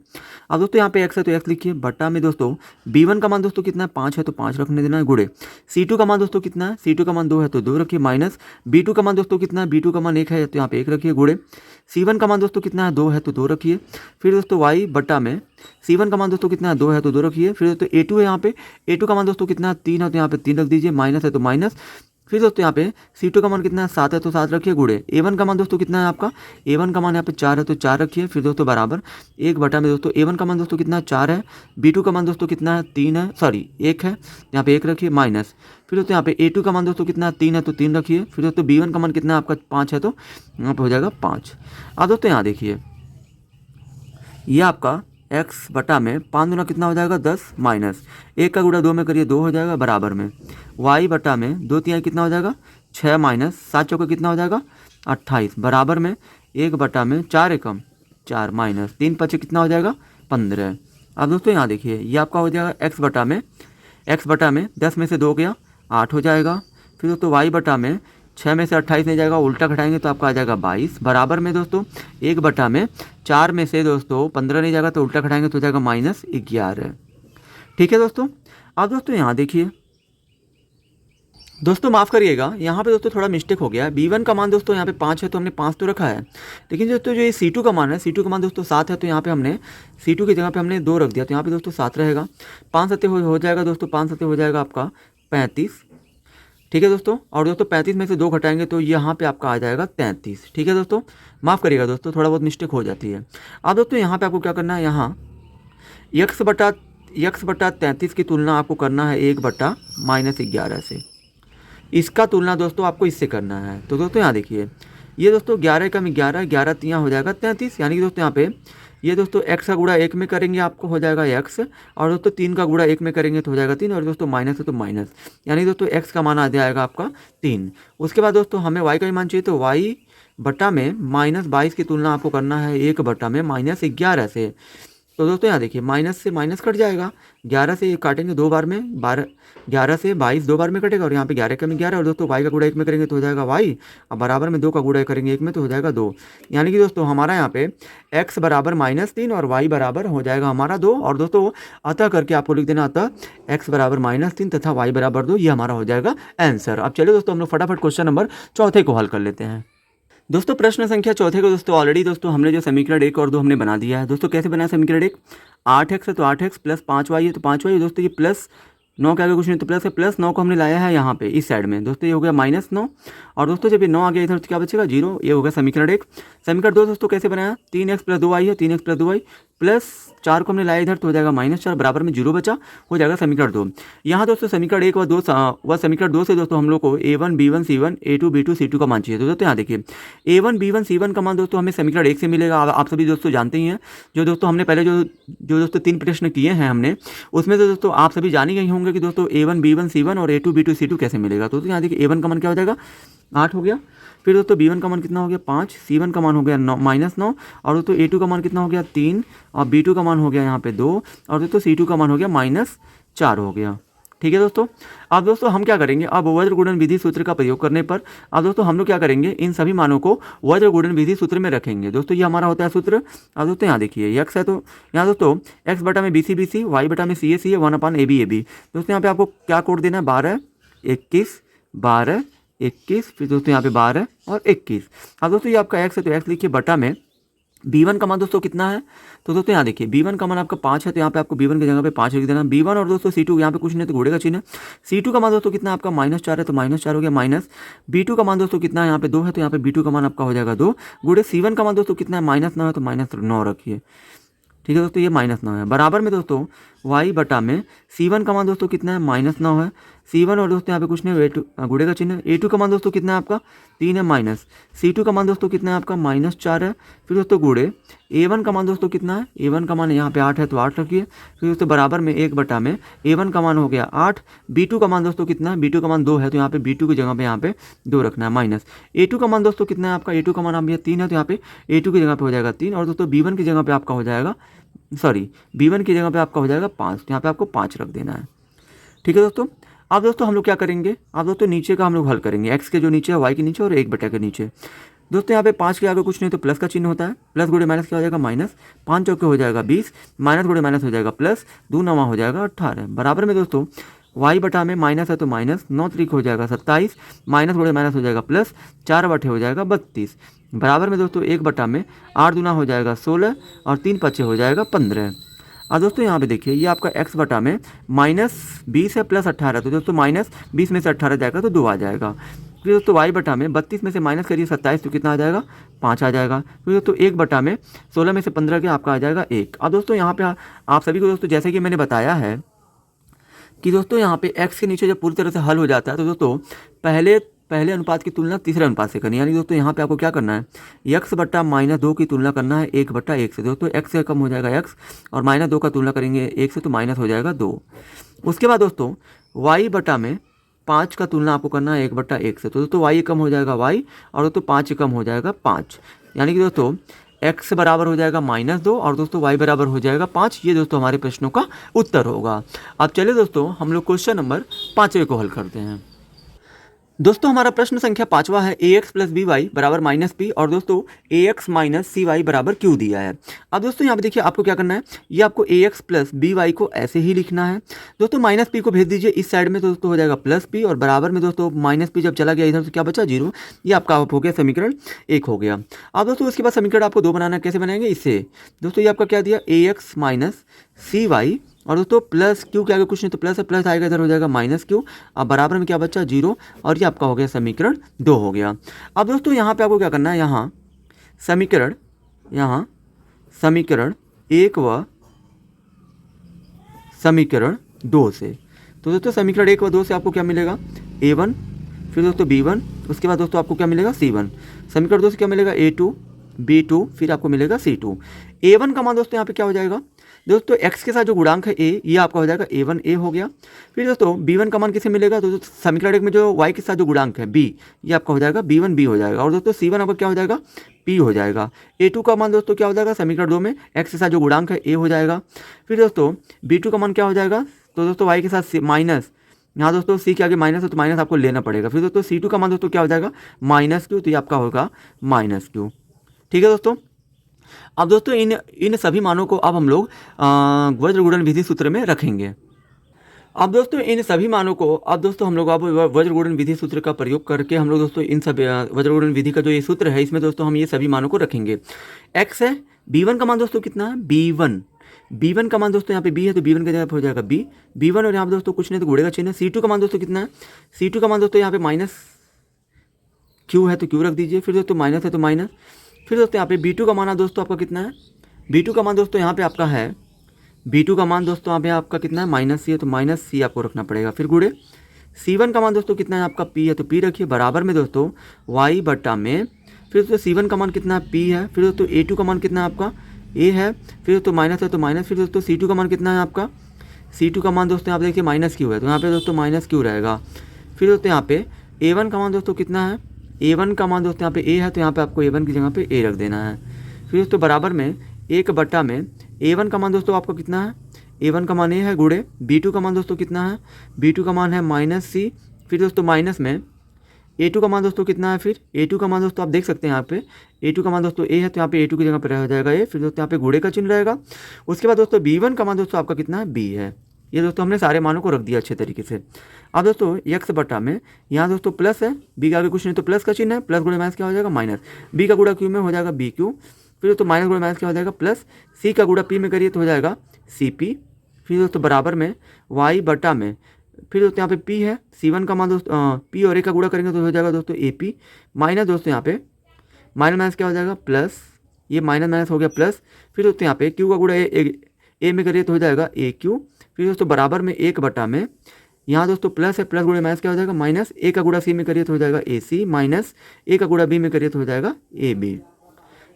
अब दोस्तों यहाँ पे x है तो x लिखिए, बट्टा में दोस्तों b1 का मान दोस्तों कितना है 5 है तो 5 रखने देना है, गुड़े c2 का मान दोस्तों कितना है, c2 का मान 2 है तो 2 रखिए, माइनस b2 का मान दोस्तों कितना है, b2 का मान 1 है तो यहाँ पे 1 रखिए, गुड़े c1 का मान दोस्तों कितना है 2 है तो 2 रखिए, फिर दोस्तों y बट्टा में c1 का मान दोस्तों कितना है 2 है तो 2 रखिए, फिर दोस्तों a2 है, यहाँ पे a2 का मान दोस्तों कितना है 3 है तो यहाँ पे 3 रख दीजिए, माइनस है तो माइनस, फिर दोस्तों यहाँ पे C2 का मान कितना है 7 है तो 7 रखिए, गुड़े A1 का मान दोस्तों कितना है आपका, A1 का मान यहाँ पे 4 है तो 4 रखिए, फिर दोस्तों बराबर 1 बटा में दोस्तों A1 का मान दोस्तों कितना है 4 है, B2 का मान दोस्तों कितना है 3 है, सॉरी 1 है, यहाँ पे 1 रखिए, माइनस, फिर दोस्तों यहाँ पे A2 का मान दोस्तों कितना है 3 है तो 3 रखिए, फिर दोस्तों B1 का मान कितना है आपका 5 है तो यहाँ पे हो जाएगा 5। अब दोस्तों यहाँ देखिए ये आपका x बटा में 5 दूना कितना हो जाएगा 10, माइनस 1 का गुणा 2 में करिए 2 हो जाएगा, बराबर में y बटा में 2 तिहाई कितना हो जाएगा 6, माइनस 7 चौका कितना हो जाएगा 28, बराबर में 1 बटा में 4 एकम 4, माइनस 3 पचे कितना हो जाएगा 15। अब दोस्तों यहाँ देखिए ये आपका हो जाएगा x बटा में 10 में से 2 गया 8 हो जाएगा, फिर दोस्तों y बटा में 6 में से 28 नहीं जाएगा, उल्टा घटाएंगे तो आपका आ जाएगा 22, बराबर में दोस्तों 1 बटा में 4 में से दोस्तों 15 नहीं जाएगा तो उल्टा घटाएंगे तो हो जाएगा -11। ठीक है दोस्तों। अब दोस्तों यहाँ देखिए दोस्तों माफ़ करिएगा, यहाँ पे दोस्तों थोड़ा मिस्टेक हो गया है। B1 का मान दोस्तों यहाँ पे 5 है तो हमने 5 तो रखा है, लेकिन दोस्तों जो ये C2 का मान है, C2 का मान दोस्तों 7 है तो यहाँ पे हमने C2 की जगह पे हमने 2 रख दिया तो यहाँ पे दोस्तों 7 रहेगा। 5 सत्ते हो जाएगा दोस्तों, 5 सत्ते हो जाएगा आपका 35। ठीक है दोस्तों, और दोस्तों 35 में से 2 घटाएंगे तो यहाँ पे आपका आ जाएगा 33। ठीक है दोस्तों, माफ़ करिएगा दोस्तों, थोड़ा बहुत मिस्टेक हो जाती है। अब दोस्तों यहाँ पे आपको क्या करना है, यहाँ x बटा 33 की तुलना आपको करना है 1 बटा -11 से। इसका तुलना दोस्तों आपको इससे करना है। तो दोस्तों यहाँ देखिए ये दोस्तों 11 कम 11, 11 तियाँ हो जाएगा 33, यानी कि दोस्तों यहाँ पे ये दोस्तों x का गुणा 1 में करेंगे आपको हो जाएगा x, और दोस्तों 3 का गुणा 1 में करेंगे तो हो जाएगा 3, और दोस्तों माइनस है तो माइनस, यानी दोस्तों x का मान आ जाएगा आपका 3। उसके बाद दोस्तों हमें y का ही मान चाहिए तो y बटा में -22 की तुलना आपको करना है 1 बटा में -11 से। तो दोस्तों यहाँ देखिए माइनस से माइनस कट जाएगा, 11 से काटेंगे 2 बार में, 11 से 22 2 बार में कटेगा, और यहाँ पे 11 कम 11, और दोस्तों y का गुणा 1 में करेंगे तो हो जाएगा y, और बराबर में 2 का गुणा करेंगे 1 में तो हो जाएगा 2, यानी कि दोस्तों हमारा यहाँ पे x बराबर -3 और y बराबर हो जाएगा हमारा 2, और दोस्तों अतः करके आपको लिख देना अतः x बराबर -3 तथा y बराबर 2, ये हमारा हो जाएगा आंसर। अब चलिए दोस्तों हम लोग फटाफट क्वेश्चन नंबर 4 को हल कर लेते हैं। दोस्तों प्रश्न संख्या 4 को दोस्तों ऑलरेडी दोस्तों हमने जो समीकरण 1 और 2 हमने बना दिया है। दोस्तों कैसे बनाया समीकरण 1, 8x है तो 8x प्लस 5y है तो 5y, दोस्तों ये प्लस 9 के आगे कुछ नहीं तो प्लस है, प्लस 9 को हमने लाया है यहाँ पे इस साइड में, दोस्तों ये हो गया -9, और दोस्तों जब ये 9 आ गया इधर तो क्या बचेगा 0, ये हो गया समीकरण 1। समीकरण 2 दोस्तों कैसे बनाया, 3x प्लस 2y है, 3x प्लस 2y प्लस 4 को हमने लाया इधर तो हो जाएगा -4, बराबर में 0 बचा, हो जाएगा समीकरण 2। यहाँ दोस्तों समीकरण 1 व समीकरण 2 से दोस्तों हम लोग को a1 b1 c1 a2 b2 c2 का मान चाहिए। तो दोस्तों यहाँ देखिए a1 b1 c1 का मान दोस्तों हमें समीकरण 1 से मिलेगा, आप सभी दोस्तों जानते ही हैं। जो दोस्तों हमने पहले जो दोस्तों 3 प्रश्न किए हैं हमने, उसमें से दोस्तों आप सभी जान ही गए होंगे कि दोस्तों a1 b1 c1 और a2 b2 c2 कैसे मिलेगा। तो यहाँ देखिए a1 का मान क्या हो जाएगा 8 हो गया, फिर दोस्तों b1 का मान कितना हो गया 5, c1 का मान हो गया -9, और दोस्तों a2 का मान कितना हो गया 3, और b2 का मान हो गया यहाँ पे 2, और दोस्तों c2 का मान हो गया -4 हो गया। ठीक है दोस्तों, अब दोस्तों हम क्या करेंगे, अब वज्र गुणन विधि सूत्र का प्रयोग करने पर अब दोस्तों हम लोग क्या करेंगे, इन सभी मानों को वज्र गुणन विधि सूत्र में रखेंगे। दोस्तों ये हमारा होता है सूत्र। अब दोस्तों यहाँ देखिए x है तो यहाँ दोस्तों x बटा में BC BC, y बटा में CA CA, 1/AB AB। दोस्तों यहाँ पे आपको क्या कोड देना है 12 21 12 21, फिर दोस्तों यहाँ पे 12 और 21। अब दोस्तों ये आपका x है तो x लिखिए, बटा में b1 का मान दोस्तों कितना है, तो दोस्तों यहाँ देखिए b1 का मान आपका 5 है तो यहाँ पे आपको b1 की जगह पे 5 लिख देना। b1 और दोस्तों c2 यहाँ पे कुछ नहीं तो घोड़े का चिन्ह है। c2 का मान दोस्तों कितना आपका -4 है तो -4 हो गया, माइनस b2 का मान दोस्तों कितना है यहाँ पे 2 है तो यहाँ पे b2 का मान आपका हो जाएगा 2, गुड़े c1 का मान दोस्तों कितना है -9 है तो -9 रखिए। ठीक है दोस्तों, ये -9 है, बराबर में दोस्तों y बटा में c1 का मान दोस्तों कितना है -9 है, c1 और दोस्तों यहाँ पे कुछ नहीं a2 गुड़े का चिन्ह है। a2 का मान दोस्तों कितना है आपका 3 है, माइनस c2 का मान दोस्तों कितना है आपका -4 है, फिर दोस्तों गुड़े a1 का मान दोस्तों कितना है, a1 का मान यहाँ पे 8 है तो 8 रखिए, फिर दोस्तों बराबर में 1 बटा में a1 का मान हो गया 8, b2 का मान दोस्तों कितना है, b2 का मान 2 है तो यहाँ पे b2 की जगह पे यहाँ पे 2 रखना है, माइनस a2 का मान दोस्तों कितना है आपका, a2 का मान आप 3 है तो यहाँ पे a2 की जगह पे हो जाएगा 3, और दोस्तों b1 की जगह पे आपका हो जाएगा b1 की जगह पे आपका हो जाएगा 5, यहाँ पे आपको 5 रख देना है। ठीक है दोस्तों, अब दोस्तों हम लोग क्या करेंगे, अब दोस्तों नीचे का हम लोग हल करेंगे, एक्स के जो नीचे है वाई के नीचे और 1 के नीचे। दोस्तों यहाँ पे 5 के आगे कुछ नहीं तो प्लस का चिन्ह होता है, प्लस गुणे माइनस क्या हो जाएगा माइनस, 5 चौके हो जाएगा 20, माइनस गुणे माइनस हो जाएगा प्लस, 2 नवा हो जाएगा 18, बराबर में दोस्तों वाई बटा में माइनस है तो माइनस, 9 त्रिक हो जाएगा 27, माइनस गुणे माइनस हो जाएगा प्लस, 4 बटे हो जाएगा 32, बराबर में दोस्तों 1 बटा में 8 दूना हो जाएगा 16 और 3 पच्चे हो जाएगा 15। अब दोस्तों यहाँ पे देखिए ये आपका x बटा में -20 है प्लस 18, तो दोस्तों -20 में से 18 जाएगा तो 2 आ जाएगा। फिर दोस्तों y बटा में 32 में से माइनस करिए 27 तो कितना आ जाएगा 5 आ जाएगा। फिर दोस्तों 1 बटा में 16 में से 15 के आपका आ जाएगा 1। अब दोस्तों यहाँ पे आप सभी को दोस्तों जैसे कि मैंने बताया है कि दोस्तों यहाँ पे x के नीचे जब पूरी तरह से हल हो जाता है तो दोस्तों पहले अनुपात की तुलना तीसरे अनुपात से करनी है, यानी दोस्तों यहाँ पे आपको क्या करना है, x बटा -2 की तुलना करना है 1 बटा 1 से। दोस्तों x से कम हो जाएगा x और -2 का तुलना करेंगे 1 से तो माइनस हो जाएगा 2। उसके बाद दोस्तों y बटा में 5 का तुलना आपको करना है 1 बटा 1 से, तो दोस्तों y कम हो जाएगा y और दोस्तों 5 कम हो जाएगा 5, यानी कि दोस्तों x बराबर हो जाएगा -2 और दोस्तों y बराबर हो जाएगा 5। ये दोस्तों हमारे प्रश्नों का उत्तर होगा। अब चलिए दोस्तों हम लोग क्वेश्चन नंबर 5वें को हल करते हैं। दोस्तों हमारा प्रश्न संख्या 5वां है ax प्लस बी वाई बराबर -p और दोस्तों ax माइनस सी वाई बराबर q दिया है। अब दोस्तों यहाँ पे देखिए आपको क्या करना है, ये आपको ax प्लस बी वाई को ऐसे ही लिखना है। दोस्तों -p को भेज दीजिए इस साइड में तो दोस्तों हो जाएगा +p और बराबर में दोस्तों -p जब चला गया इधर तो क्या बचा 0। ये आपका हो गया समीकरण 1 हो गया। अब दोस्तों उसके बाद समीकरण आपको 2 बनाना है, कैसे बनाएंगे इससे, दोस्तों ये आपका क्या दिया ax माइनस सी वाई और दोस्तों प्लस क्यू के आगे कुछ नहीं तो प्लस है, प्लस आएगा इधर हो जाएगा -q। अब बराबर में क्या बचा 0 और ये आपका हो गया समीकरण 2 हो गया। अब दोस्तों यहाँ पे आपको क्या करना है, यहाँ समीकरण 1 व समीकरण 2 से, तो दोस्तों समीकरण 1 व 2 से आपको क्या मिलेगा a1, फिर दोस्तों b1, उसके बाद दोस्तों आपको क्या मिलेगा c1, समीकरण 2 से क्या मिलेगा a2 b2, फिर आपको मिलेगा c2। a1 का मान दोस्तों यहाँ पे क्या हो जाएगा, दोस्तों x के साथ जो गुणांक है a, ये आपका हो जाएगा a1 a हो गया। फिर दोस्तों b1 का मान किसे मिलेगा, तो समीकरण 1 में जो y के साथ जो गुणांक है b, ये आपका हो जाएगा b1 b हो जाएगा और दोस्तों c1 आपका क्या हो जाएगा p हो जाएगा। a2 का मान दोस्तों क्या हो जाएगा, समीकरण 2 में x के साथ जो गुणांक है a हो जाएगा। फिर दोस्तों b2 का मान क्या हो जाएगा, तो दोस्तों y के साथ माइनस, यहाँ दोस्तों c के आगे माइनस है तो माइनस आपको लेना पड़ेगा। फिर दोस्तों c2 का मान दोस्तों क्या हो जाएगा -q, तो ये आपका होगा -q। ठीक है दोस्तों। अब दोस्तों इन सभी मानों को अब हम लोग वज्र गुणन विधि सूत्र में रखेंगे। अब दोस्तों इन सभी मानों को अब दोस्तों हम लोग अब वज्र गुणन विधि सूत्र का प्रयोग करके हम लोग दोस्तों इन सभी वज्र गुणन विधि का जो ये सूत्र है इसमें दोस्तों हम ये सभी मानों को रखेंगे। x है, b1 का मान दोस्तों कितना है b1 का मान दोस्तों यहाँ पे b है तो b1 की जगह पे हो जाएगा b1 और यहाँ पे दोस्तों कुछ नहीं तो गुणे का चिन्ह है। c2 का मान दोस्तों कितना है, c2 का मान दोस्तों यहाँ पे -q है तो q रख दीजिए, फिर दोस्तों माइनस है तो माइनस। फिर दोस्तों यहाँ पे b2 का मान दोस्तों आपका कितना है, b2 का मान दोस्तों यहाँ पे आपका है, b2 का मान दोस्तों यहाँ पे आपका कितना है -c है तो -c आपको रखना पड़ेगा। फिर गुणे c1 का मान दोस्तों कितना है आपका p है तो p रखिए, बराबर में दोस्तों y बटा में, फिर दोस्तों c1 का मान कितना है p है, फिर दोस्तों a2 का मान कितना है आपका a है, फिर दोस्तों माइनस है तो माइनस, फिर दोस्तों c2 का मान कितना है आपका, c2 का मान दोस्तों यहाँ पे देखिए -q है तो यहाँ पे दोस्तों -q रहेगा। फिर दोस्तों यहाँ पे a1 का मान दोस्तों कितना है, a1 का मान दोस्तों यहाँ पे a है तो यहाँ पे आपको a1 की जगह पे a रख देना है। फिर दोस्तों बराबर में 1 बटा में a1 का मान दोस्तों आपका कितना है, a1 का मान a है गुणे b2 का मान दोस्तों कितना है, b2 का मान है -c। फिर दोस्तों माइनस में a2 का मान दोस्तों कितना है, फिर a2 का मान दोस्तों आप देख सकते हैं यहाँ पे a2 का मान दोस्तों a है तो यहाँ पे a2 की जगह पर रह जाएगा a, फिर दोस्तों यहाँ पे गुणे का चिन्ह रहेगा। उसके बाद दोस्तों b1 का मान दोस्तों आपका कितना है b है। ये दोस्तों हमने सारे मानों को रख दिया अच्छे तरीके से। अब दोस्तों x बटा में यहाँ दोस्तों प्लस है, b के आगे कुछ नहीं तो प्लस का चिन्ह है, प्लस गुणे माइनस क्या हो जाएगा माइनस, b का गुणा q में हो जाएगा bq, फिर दोस्तों माइनस गुणे माइनस क्या हो जाएगा प्लस, c का गुणा p में करिए तो हो जाएगा cp। फिर दोस्तों बराबर में y बटा में, फिर दोस्तों यहाँ पे p है, c1 का मान दोस्तों p और a का गुणा करेंगे तो हो जाएगा दोस्तों ap, माइनस दोस्तों यहाँ पे माइनस माइनस क्या हो जाएगा प्लस, ये माइनस माइनस हो गया प्लस। फिर दोस्तों यहाँ पे q का गुणा a में करिए तो हो जाएगा aq। फिर दोस्तों बराबर में 1 बटा में, यहाँ दोस्तों प्लस है, प्लस गुणे माइनस क्या हो जाएगा माइनस, a का गुणा c में करिए तो हो जाएगा ac, माइनस a का गुणा b में करिए तो हो जाएगा ab।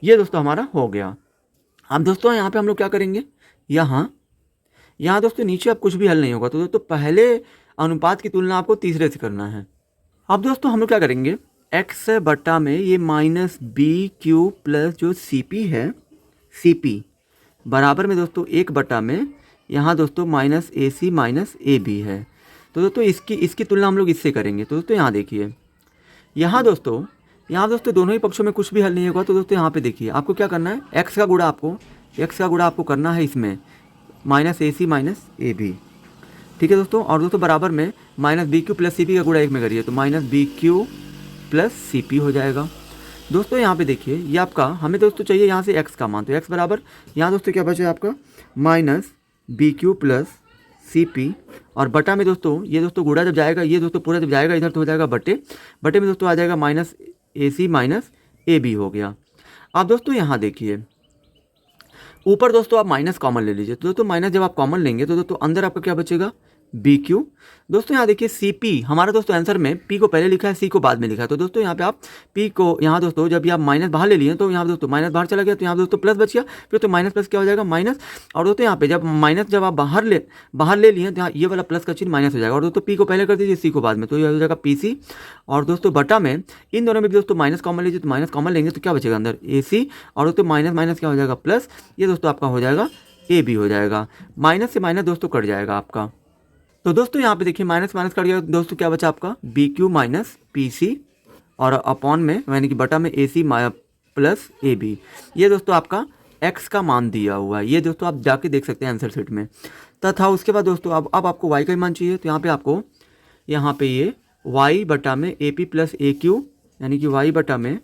ये दोस्तों हमारा हो गया। अब दोस्तों यहाँ पे हम लोग क्या करेंगे, यहाँ दोस्तों नीचे अब कुछ भी हल नहीं होगा तो दोस्तों पहले अनुपात की तुलना आपको तीसरे से करना है। अब दोस्तों हम लोग क्या करेंगे, x बटा में ये -bq प्लस जो cp है cp बराबर में दोस्तों 1 बटा में यहाँ दोस्तों -ac - ab है। तो दोस्तों इसकी तुलना हम लोग इससे करेंगे। तो दोस्तों यहाँ देखिए, यहाँ दोस्तों दोनों ही पक्षों में कुछ भी हल नहीं होगा। तो दोस्तों यहाँ पे देखिए, आपको क्या करना है, एक्स का गुणा आपको करना है इसमें minus A C minus A B, ठीक है दोस्तों। और दोस्तों बराबर में minus B Q plus C P का गुणा एक में करिए, तो minus B Q plus C P हो जाएगा। दोस्तों यहाँ पे देखिए, ये आपका हमें दोस्तों चाहिए यहाँ से x का मान, तो x बराबर यहाँ दोस्तों क्या बचे आपका minus B Q plus C P, और बटा में दोस्तों ये दोस्तों गुणा जब जाएगा, ये दोस्तों पूरा जब जाएगा इधर तो हो जाएगा बटे में दोस्तों आ जाएगा minus A C minus A B हो गया। अब दोस्तों यहाँ देखिए, ऊपर दोस्तों आप माइनस कॉमन ले लीजिए। तो दोस्तों माइनस जब आप कॉमन लेंगे तो दोस्तों अंदर आपका क्या बचेगा, बी क्यू। दोस्तों यहाँ देखिए सी पी, हमारा दोस्तों आंसर में पी को पहले लिखा है, सी को बाद में लिखा है। तो दोस्तों यहाँ पे आप पी को यहाँ दोस्तों जब ये आप माइनस बाहर ले लिए तो यहाँ दोस्तों माइनस बाहर चला गया, तो यहाँ दोस्तों प्लस बच गया, फिर तो माइनस प्लस क्या हो जाएगा माइनस। और दोस्तों यहाँ पे जब माइनस जब आप बाहर ले लिए तो यहाँ ये वाला प्लस का चिन्ह माइनस हो जाएगा। और दोस्तों पी को पहले कर दीजिए, सी को बाद में, तो ये हो जाएगा पी सी। और दोस्तों बटा में इन दोनों में भी दोस्तों माइनस कॉमन लीजिए, तो माइनस कॉमन लेंगे तो क्या बचेगा अंदर ए सी, और दोस्तों माइनस माइनस क्या हो जाएगा प्लस, ये दोस्तों आपका हो जाएगा ए बी हो जाएगा। माइनस से माइनस दोस्तों कट जाएगा आपका। तो दोस्तों यहाँ पे देखिए माइनस माइनस कट गया, दोस्तों क्या बचा आपका B Q minus P C, और अपॉन में यानी कि बटा में ए सी प्लस ए बी। ये दोस्तों आपका एक्स का मान दिया हुआ है, ये दोस्तों आप जाके देख सकते हैं आंसर शीट में तथा उसके बाद दोस्तों अब आपको वाई का ही मान चाहिए। तो यहाँ पे आपको यहाँ पे ये वाई बटा में A P plus A Q, यानी कि वाई बटा में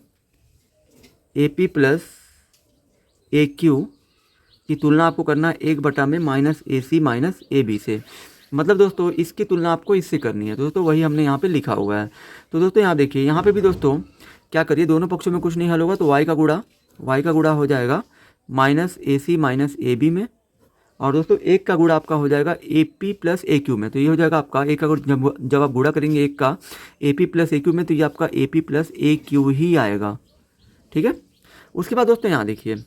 A P plus A Q की तुलना आपको करना है एक बटा में minus A C minus A B से। मतलब दोस्तों इसकी तुलना आपको इससे करनी है। तो दोस्तों वही हमने यहाँ पे लिखा हुआ है। तो दोस्तों यहाँ देखिए, यहाँ पे भी दोस्तों क्या करिए, दोनों पक्षों में कुछ नहीं हल होगा, तो वाई का गुणा हो जाएगा minus A C minus A B में, और दोस्तों एक का गुणा आपका हो जाएगा A P plus A Q में। तो ये हो जाएगा आपका एक का जब आप गुणा करेंगे एक का a P plus A Q में, तो ये आपका a P plus A q ही आएगा, ठीक है। उसके बाद दोस्तों यहाँ देखिए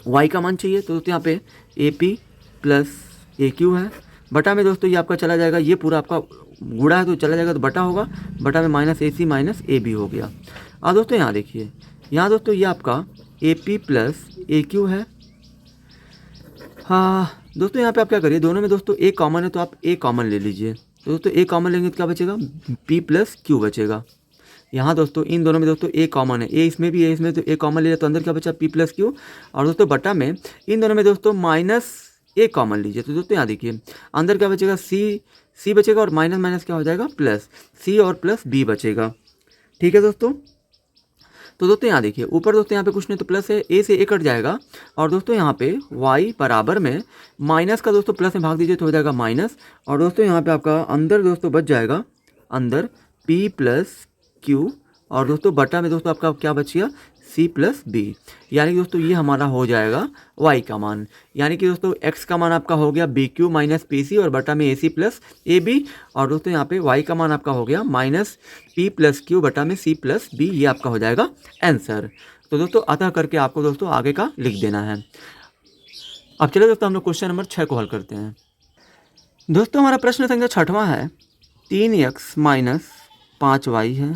y का मान चाहिए, तो दोस्तों यहाँ पे A P plus A Q है, बटा में दोस्तों ये आपका चला जाएगा, ये पूरा आपका गुणा है तो चला जाएगा तो बटा होगा, बटा में minus A C minus A B हो गया। अब दोस्तों यहाँ देखिए, यहाँ दोस्तों ये आपका a P plus A Q है। हाँ दोस्तों यहाँ पे आप क्या करिए, दोनों में दोस्तों ए कॉमन है तो आप ए कॉमन ले लीजिए। तो दोस्तों ए कॉमन लेंगे तो क्या बचेगा, पी प्लस क्यू बचेगा। यहाँ दोस्तों इन दोनों में दोस्तों ए कॉमन है, ए इसमें भी है, इसमें तो ए कॉमन ले लिया तो अंदर क्या बचा पी प्लस क्यू। और दोस्तों बटा में इन दोनों में दोस्तों माइनस ए कॉमन लीजिए। तो दोस्तों यहाँ देखिए अंदर क्या बचेगा, सी बचेगा, और माइनस माइनस क्या हो जाएगा प्लस, सी और प्लस बी बचेगा, ठीक है दोस्तों। तो दोस्तों यहाँ देखिए ऊपर दोस्तों यहाँ पे कुछ नहीं तो प्लस है, ए से ए कट जाएगा, और दोस्तों यहाँ पे y बराबर में माइनस का दोस्तों प्लस में भाग दीजिए तो हो जाएगा माइनस। और दोस्तों यहाँ पे आपका अंदर दोस्तों बच जाएगा अंदर p प्लस क्यू, और दोस्तों बटा में दोस्तों आपका क्या बच गया c प्लस बी, यानी कि दोस्तों ये हमारा हो जाएगा y का मान। यानी कि दोस्तों x का मान आपका हो गया B Q minus P C और बटा में ए सी प्लस ए बी, और दोस्तों यहाँ पे y का मान आपका हो गया माइनस पी प्लस क्यू बटा में सी प्लस बी, ये आपका हो जाएगा आंसर। तो दोस्तों अतः करके आपको दोस्तों आगे का लिख देना है। अब चलिए दोस्तों हम लोग क्वेश्चन नंबर 6 को हल करते हैं। दोस्तों हमारा प्रश्न संख्या 6वां है, 3x माइनस 5y है,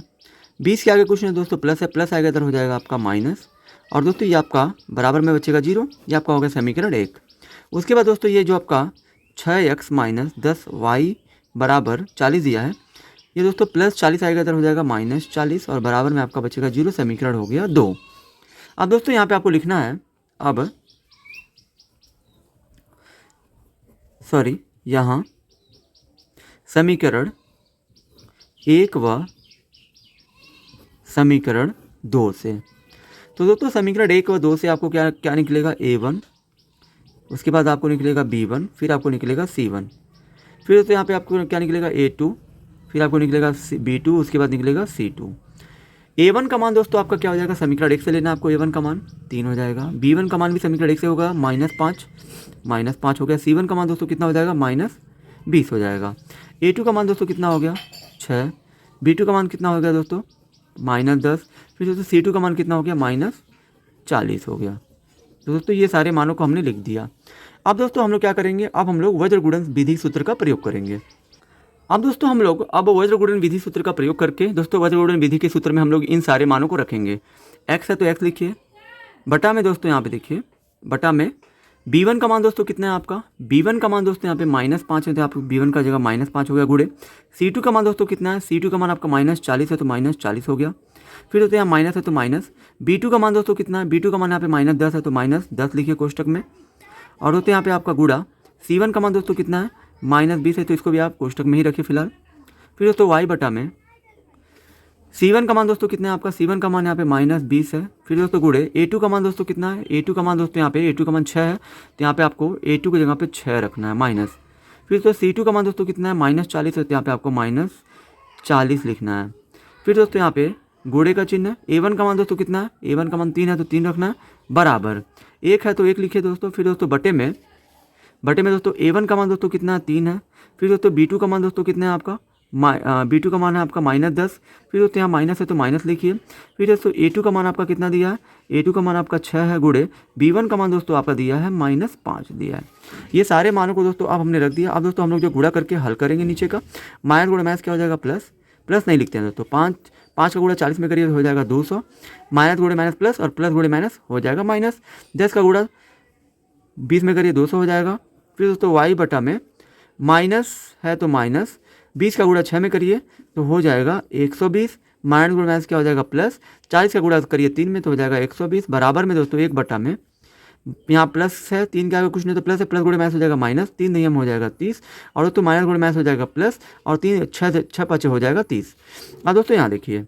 20 के आगे कुछ नहीं दोस्तों प्लस है, प्लस आएगा इधर हो जाएगा आपका माइनस, और दोस्तों ये आपका बराबर में बचेगा 0, ये आपका हो गया समीकरण 1। उसके बाद दोस्तों ये जो आपका 6x माइनस 10y बराबर 40 दिया है, ये दोस्तों प्लस 40 आएगा इधर हो जाएगा माइनस 40, और बराबर में आपका बचेगा 0, समीकरण हो गया 2। अब दोस्तों यहाँ पे आपको लिखना है, अब यहाँ समीकरण 1 व समीकरण 2 से। तो दोस्तों समीकरण 1 व 2 से आपको क्या निकलेगा a1, उसके बाद आपको निकलेगा b1, फिर आपको निकलेगा c1, फिर दोस्तों यहाँ पे आपको क्या निकलेगा a2, फिर आपको निकलेगा b2, उसके बाद निकलेगा c2। a1 का मान दोस्तों आपका क्या हो जाएगा, समीकरण 1 से लेना आपको, a1 का मान 3 हो जाएगा, b1 का मान भी समीकरण 1 से होगा -5 हो गया, c1 का मान दोस्तों कितना हो जाएगा -20 हो जाएगा, a2 का मान दोस्तों कितना हो गया 6, b2 का मान कितना हो गया दोस्तों -10, फिर दोस्तों c2 का मान कितना हो गया -40 हो गया। तो दोस्तों ये सारे मानों को हमने लिख दिया। अब दोस्तों हम लोग क्या करेंगे, अब हम लोग वज्र गुणन विधि सूत्र का प्रयोग करेंगे। अब दोस्तों हम लोग वज्र गुणन विधि सूत्र का प्रयोग करके दोस्तों वज्र गुणन विधि के सूत्र में हम लोग इन सारे मानों को रखेंगे। x है तो x लिखिए, बटा में दोस्तों यहाँ पे देखिए, बटा में b1 का मान दोस्तों कितना है आपका, b1 का मान दोस्तों यहाँ पे -5 है, तो आप b1 का जगह -5 हो गया गुड़े। c2 का मान दोस्तों कितना है, c2 का मान आपका -40 है, तो -40 हो गया। फिर दोस्तों यहाँ माइनस है तो माइनस। b2 का मान दोस्तों कितना है, b2 का मान यहाँ पे -10 है, तो -10 लिखिए कोष्टक में। और दोस्तों यहाँ पे आपका गुड़ा c1 का मान दोस्तों कितना है, -20 है, तो इसको भी आप कोष्टक में ही रखिए फिलहाल। फिर दोस्तों y बटा में c1 का मान दोस्तों कितना है आपका, c1 का मान यहाँ पे -20 है। फिर दोस्तों गुड़े a2 का मान दोस्तों कितना है, a2 का मान दोस्तों यहाँ पे a2 का मान 6 है, तो यहाँ पे आपको a2 की जगह पे 6 रखना है माइनस। फिर दोस्तों c2 का मान दोस्तों कितना है, -40 है, तो यहाँ पे आपको -40 लिखना है। फिर दोस्तों यहाँ पे गुड़े का चिन्ह है। a1 का मान दोस्तों कितना है, a1 का मान 3 है, तो 3 रखना है, बराबर 1 है तो 1 लिखिए दोस्तों। फिर दोस्तों बटे में दोस्तों a1 का मान दोस्तों कितना है, 3 है। फिर दोस्तों b2 का मान दोस्तों कितना है आपका, b2 का मान है आपका -10। फिर दोस्तों यहाँ माइनस है तो माइनस लिखिए। फिर दोस्तों a2 का मान आपका कितना दिया है, a2 का मान आपका 6 है गुड़े b1 का मान दोस्तों आपका दिया है -5 दिया है। ये सारे मानों को दोस्तों अब हमने रख दिया। अब दोस्तों हम लोग जो गुणा करके हल करेंगे नीचे का, माइनस गुणा माइनस क्या हो जाएगा, प्लस नहीं लिखते हैं दोस्तों, 5 का गुणा 40 में करिए तो हो जाएगा 200, माइनस गुणे माइनस प्लस और प्लस गुणे माइनस हो जाएगा माइनस। 10 का गुणा 20 में करिए 200 हो जाएगा। फिर दोस्तों y बटा में माइनस है तो माइनस, 20 का गुणा 6 में करिए तो हो जाएगा 120, माइनस गुणा माइनस क्या हो जाएगा प्लस, 40 का गुणा करिए 3 में तो हो जाएगा 120, बराबर में दोस्तों 1 बटा में यहाँ प्लस है, 3 के आगे कुछ नहीं तो प्लस है, प्लस गुणे माइनस हो जाएगा माइनस, 3 नियम हो जाएगा 30, और दोस्तों माइनस गुणे माइनस हो जाएगा प्लस, और 3 6 5 हो जाएगा 30। अब दोस्तों यहाँ देखिए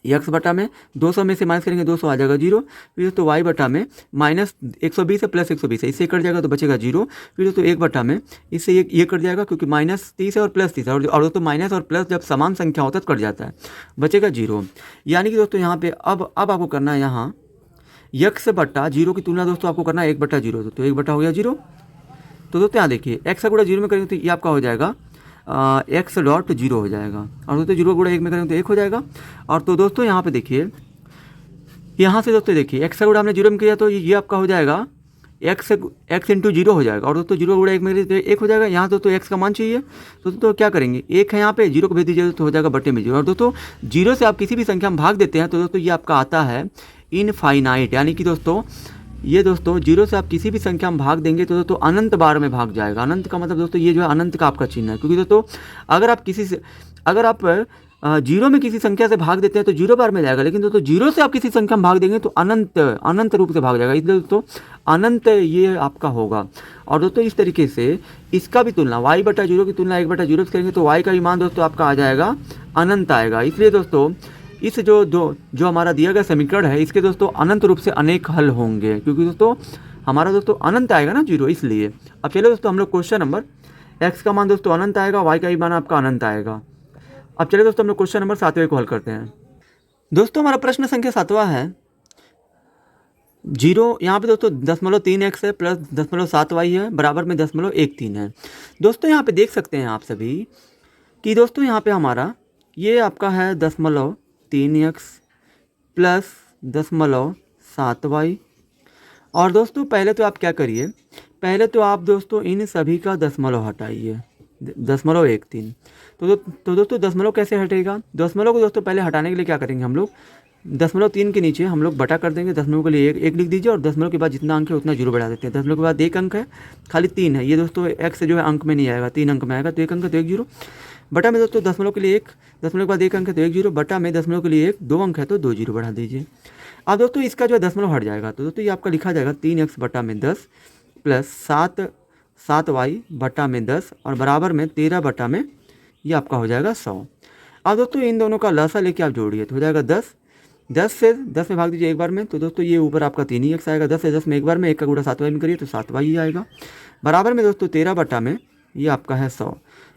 x बटा में 200 में से माइनस करेंगे 200 आ जाएगा 0। फिर दोस्तों y बटा में -120 है प्लस 120 है, इससे कट जाएगा तो बचेगा 0। फिर दोस्तों 1 बटा में इससे ये कट जाएगा क्योंकि -30 है और +30 है, और दोस्तों माइनस और प्लस जब समान संख्या होता है तो कट जाता है, बचेगा 0। यानी कि दोस्तों यहाँ पे अब आपको करना है, यहाँ x बटा 0 की तुलना दोस्तों आपको करना है 1 बटा 0, तो 1 बटा हो गया 0। तो दोस्तों यहाँ देखिए x का गुणा 0 में करेंगे तो ये आपका हो जाएगा x डॉट 0 हो जाएगा, और दोस्तों 0 गुणा 1 में करेंगे तो 1 हो जाएगा। और तो दोस्तों यहाँ पे देखिए, यहाँ से दोस्तों देखिए x का गुणा हमने 0 में किया तो ये आपका हो जाएगा x इंटू 0 हो जाएगा, और दोस्तों 0 गुणा 1 में करेंगे तो 1 हो जाएगा। यहाँ दोस्तों x का मान चाहिए तो दोस्तों क्या करेंगे, 1 है यहाँ पे, 0 को भेज दीजिए तो हो जाएगा बटे में 0। और दोस्तों 0 से आप किसी भी संख्या में भाग देते हैं तो दोस्तों ये आपका आता है इनफाइनाइट, यानी कि दोस्तों ये दोस्तों 0 से आप किसी भी संख्या में भाग देंगे तो दोस्तों अनंत बार में भाग जाएगा। अनंत का मतलब दोस्तों ये जो है अनंत का आपका चिन्ह है, क्योंकि दोस्तों अगर आप 0 में किसी संख्या से भाग देते हैं तो 0 बार में जाएगा, लेकिन दोस्तों 0 से आप किसी संख्या में भाग देंगे तो अनंत रूप से भाग जाएगा, इसलिए दोस्तों अनंत ये आपका होगा। और दोस्तों इस तरीके से इसका भी तुलना y बटा 0 की तुलना 1 बटा 0 से करेंगे तो y का भी मान दोस्तों आपका आ जाएगा अनंत आएगा। इसलिए दोस्तों इस जो हमारा दिया गया समीकरण है इसके दोस्तों अनंत रूप से अनेक हल होंगे, क्योंकि दोस्तों हमारा दोस्तों अनंत आएगा ना 0, इसलिए। अब चलो दोस्तों हम लोग क्वेश्चन नंबर, x का मान दोस्तों अनंत आएगा, y का भी मान आपका अनंत आएगा। अब चलिए दोस्तों हम लोग क्वेश्चन नंबर 7वें को हल करते हैं। दोस्तों हमारा प्रश्न संख्या 7वां है, 0 यहाँ पे दोस्तों 0.3x है प्लस 0.7y है, बराबर में 0.13 है। दोस्तों यहाँ पे देख सकते हैं आप सभी कि दोस्तों यहाँ पे हमारा ये आपका है 0.3x प्लस 0.7y। और दोस्तों पहले तो आप क्या करिए, पहले तो आप दोस्तों इन सभी का दशमलव हटाइए, 0.13। तो दोस्तों दशमलव कैसे हटेगा, दशमलव को दोस्तों पहले हटाने के लिए क्या करेंगे हम लोग, 0.3 के नीचे हम लोग बटा कर देंगे, दशमलव के लिए एक लिख दीजिए, और दशमलव के बाद जितना अंक है उतना 0 बढ़ा देते हैं। दशमलव के बाद एक अंक है, खाली 3 है, ये दोस्तों x जो है अंक में नहीं आएगा, 3 अंक में आएगा, तो 1 अंक है तो 1 0, बटा में दोस्तों दशमलव के लिए 1, दशमलव के बाद 1 अंक है तो 1 0, बटा में दशमलव के लिए 1, 2 अंक है तो 2 0 बढ़ा दीजिए। अब दोस्तों इसका जो है दशमलव हट जाएगा, तो दोस्तों ये आपका लिखा जाएगा 3x बटा में 10 प्लस 7y बटा में 10 और बराबर में 13 बटा में ये आपका हो जाएगा 100। अब दोस्तों इन दोनों का लसा लेके आप जोड़िए तो हो जाएगा 10 से 10 में भाग दीजिए एक बार में, तो दोस्तों ये ऊपर आपका 3 ही x आएगा, 10 से 10 में एक बार में, 1 का गुणा 7y में करिए तो 7y ही आएगा, बराबर में दोस्तों 13 बटा में ये आपका है 100।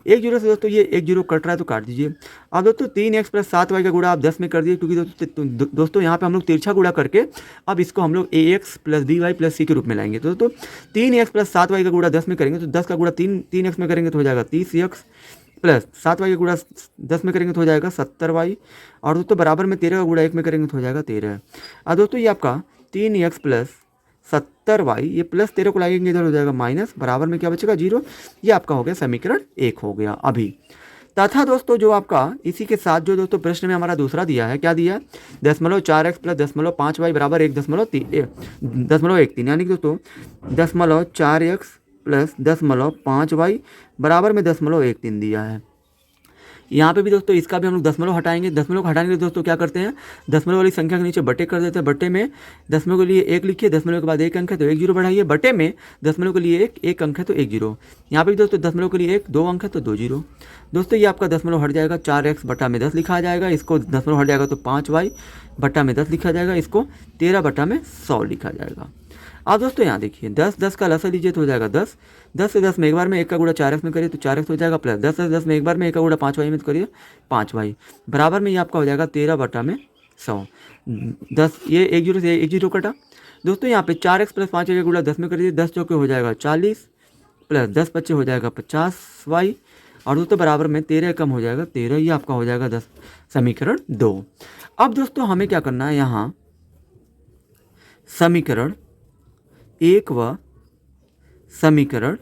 1 0 से दोस्तों ये 1 0 कट रहा है तो काट दीजिए। अब दोस्तों 3x प्लस 7y का गुणा आप 10 में कर दिए, क्योंकि दोस्तों यहाँ पे हम लोग तिरछा गुणा करके अब इसको हम लोग ax plus by plus c के रूप में लाएंगे। तो दोस्तों 3x प्लस 7y का गुणा 10 में करेंगे तो 10 का गुणा 3x में करेंगे तो हो जाएगा 30x प्लस 7y का गुणा 10 में करेंगे तो हो जाएगा 70y, और दोस्तों बराबर में 13 का गुणा 1 में करेंगे तो हो जाएगा 13। अब दोस्तों ये आपका 3x प्लस 70y, ये प्लस 13 को लागेंगे इधर हो जाएगा माइनस, बराबर में क्या बचेगा 0। ये आपका हो गया समीकरण 1 हो गया। अभी तथा दोस्तों जो आपका इसी के साथ जो दोस्तों प्रश्न में हमारा दूसरा दिया है, क्या दिया है, 0.4x प्लस 0.5y बराबर 1.1 यानी कि दोस्तों 0.4x प्लस 0.5y बराबर में 0.13 दिया है। यहाँ पे भी दोस्तों इसका भी हम लोग दशमलव हटाएंगे। दशमलव को हटाने के लिए दोस्तों क्या करते हैं, दशमलव वाली संख्या के नीचे बटे कर देते हैं। बटे में दशमलव के लिए 1 लिखिए, दशमलव के बाद 1 अंक है तो 1 जीरो बढ़ाइए। बटे में दशमलव के लिए 1 अंक है तो 1 जीरो। यहाँ पे भी दोस्तों दशमलव के लिए 2 अंक है तो 2 जीरो। दोस्तों ये आपका दशमलव हट जाएगा, 4x बटा में 10 लिखा जाएगा। इसको दशमलव हट जाएगा तो 5y बटा में 10 लिखा जाएगा। इसको 13 बटा में 100 लिखा जाएगा। अब दोस्तों यहाँ देखिए 10 का लसा लीजिए तो हो जाएगा 10। 10 से 10 में एक बार में 1 का गुणा 4x में करिए तो 4x हो जाएगा, प्लस 10 से 10 में एक बार में 1 का गुणा 5y में तो करिए 5y बराबर में ये आपका हो जाएगा 13 बटा में 100। 10 ये 1 जीरो से 1 जीरो कटा। दोस्तों यहाँ पे 4x प्लस 5y का गुणा 10 में करिए, 10 चौके हो जाएगा 40 प्लस 10 पच्चे हो जाएगा 50y और दोस्तों बराबर में 13 कम हो जाएगा 13, ये आपका हो जाएगा 10 समीकरण 2। अब दोस्तों हमें क्या करना है, यहाँ समीकरण 1 व समीकरण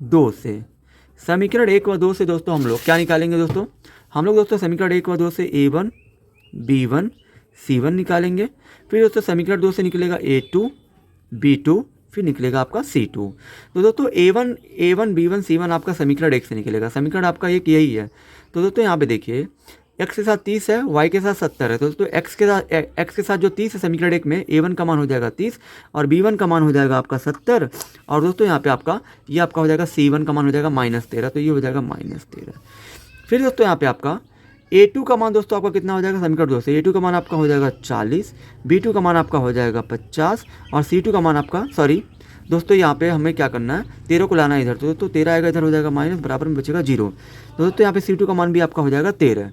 2 से, समीकरण 1 व 2 से दोस्तों हम लोग क्या निकालेंगे दोस्तों, हम लोग दोस्तों समीकरण 1 व 2 से a1 b1 c1 निकालेंगे। फिर दोस्तों समीकरण 2 से निकलेगा a2 b2 फिर निकलेगा आपका c2। तो दोस्तों a1 b1 c1 आपका समीकरण 1 से निकलेगा। समीकरण आपका एक यही है। तो दोस्तों यहाँ पे देखिए x के साथ 30 है, y के साथ 70 है। तो दोस्तों x के साथ जो 30 है समीकरण 1 में a1 का मान हो जाएगा 30 और b1 का मान हो जाएगा आपका 70 और दोस्तों यहाँ पे आपका ये आपका हो जाएगा c1 का मान हो जाएगा -13, तो ये हो जाएगा -13। फिर दोस्तों यहाँ पे आपका a2 का मान दोस्तों आपका कितना हो जाएगा, समीकरण 2 से a2 का मान आपका हो जाएगा 40, b2 का मान आपका हो जाएगा 50 और c2 का मान आपका दोस्तों यहाँ पे हमें क्या करना है, 13 को लाना है इधर, तो दोस्तों 13 आएगा इधर हो जाएगा माइनस, बराबर में बचेगा 0। तो दोस्तों यहाँ पे c2 का मान भी आपका हो जाएगा 13।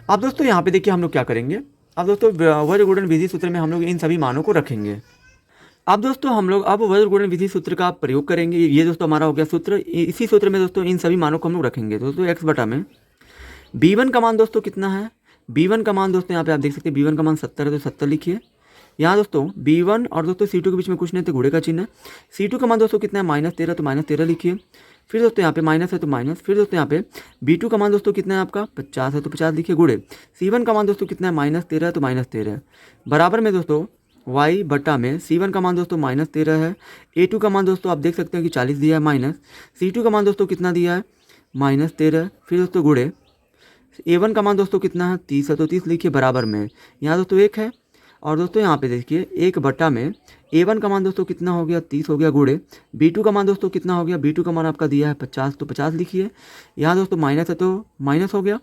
अब दोस्तों यहाँ पे देखिए हम लोग क्या करेंगे, अब दोस्तों वज्र गुणन विधि सूत्र में हम लोग इन सभी मानों को रखेंगे। अब दोस्तों हम लोग अब वज्र गुणन विधि सूत्र का प्रयोग करेंगे। ये दोस्तों हमारा हो गया सूत्र। इसी सूत्र में दोस्तों इन सभी मानों को हम लोग रखेंगे। दोस्तों x बटा में b1 का मान दोस्तों कितना है, b1 का मान दोस्तों यहाँ पे आप देख सकते हैं b1 का मान 70 है, तो 70 लिखिए। यहाँ दोस्तों b1 और दोस्तों c2 के बीच में कुछ नहीं तो गुणे का चिन्ह है। c2 का मान दोस्तों कितना है -13, तो -13 लिखिए। फिर दोस्तों यहाँ पे माइनस है तो माइनस। फिर दोस्तों यहाँ पे b2 का मान दोस्तों कितना है आपका 50 है, तो 50 लिखिए गुणे। c1 का मान दोस्तों कितना है -13 है, तो -13 बराबर में दोस्तों y बटा में c1 का मान दोस्तों -13 है। a2 का मान दोस्तों आप देख सकते हैं कि 40 दिया है माइनस। c2 का मान दोस्तों कितना दिया है -13। फिर दोस्तों गुणे a1 का मान दोस्तों कितना है 30 है, तो 30 लिखिए बराबर में। यहाँ दोस्तों 1 है और दोस्तों यहाँ पे देखिए 1 बटा में a1 का मान दोस्तों कितना हो गया 30 हो गया गुणे। b2 का मान दोस्तों कितना हो गया, b2 का मान आपका दिया है 50, तो 50 लिखिए। यहाँ दोस्तों माइनस है तो माइनस हो गया।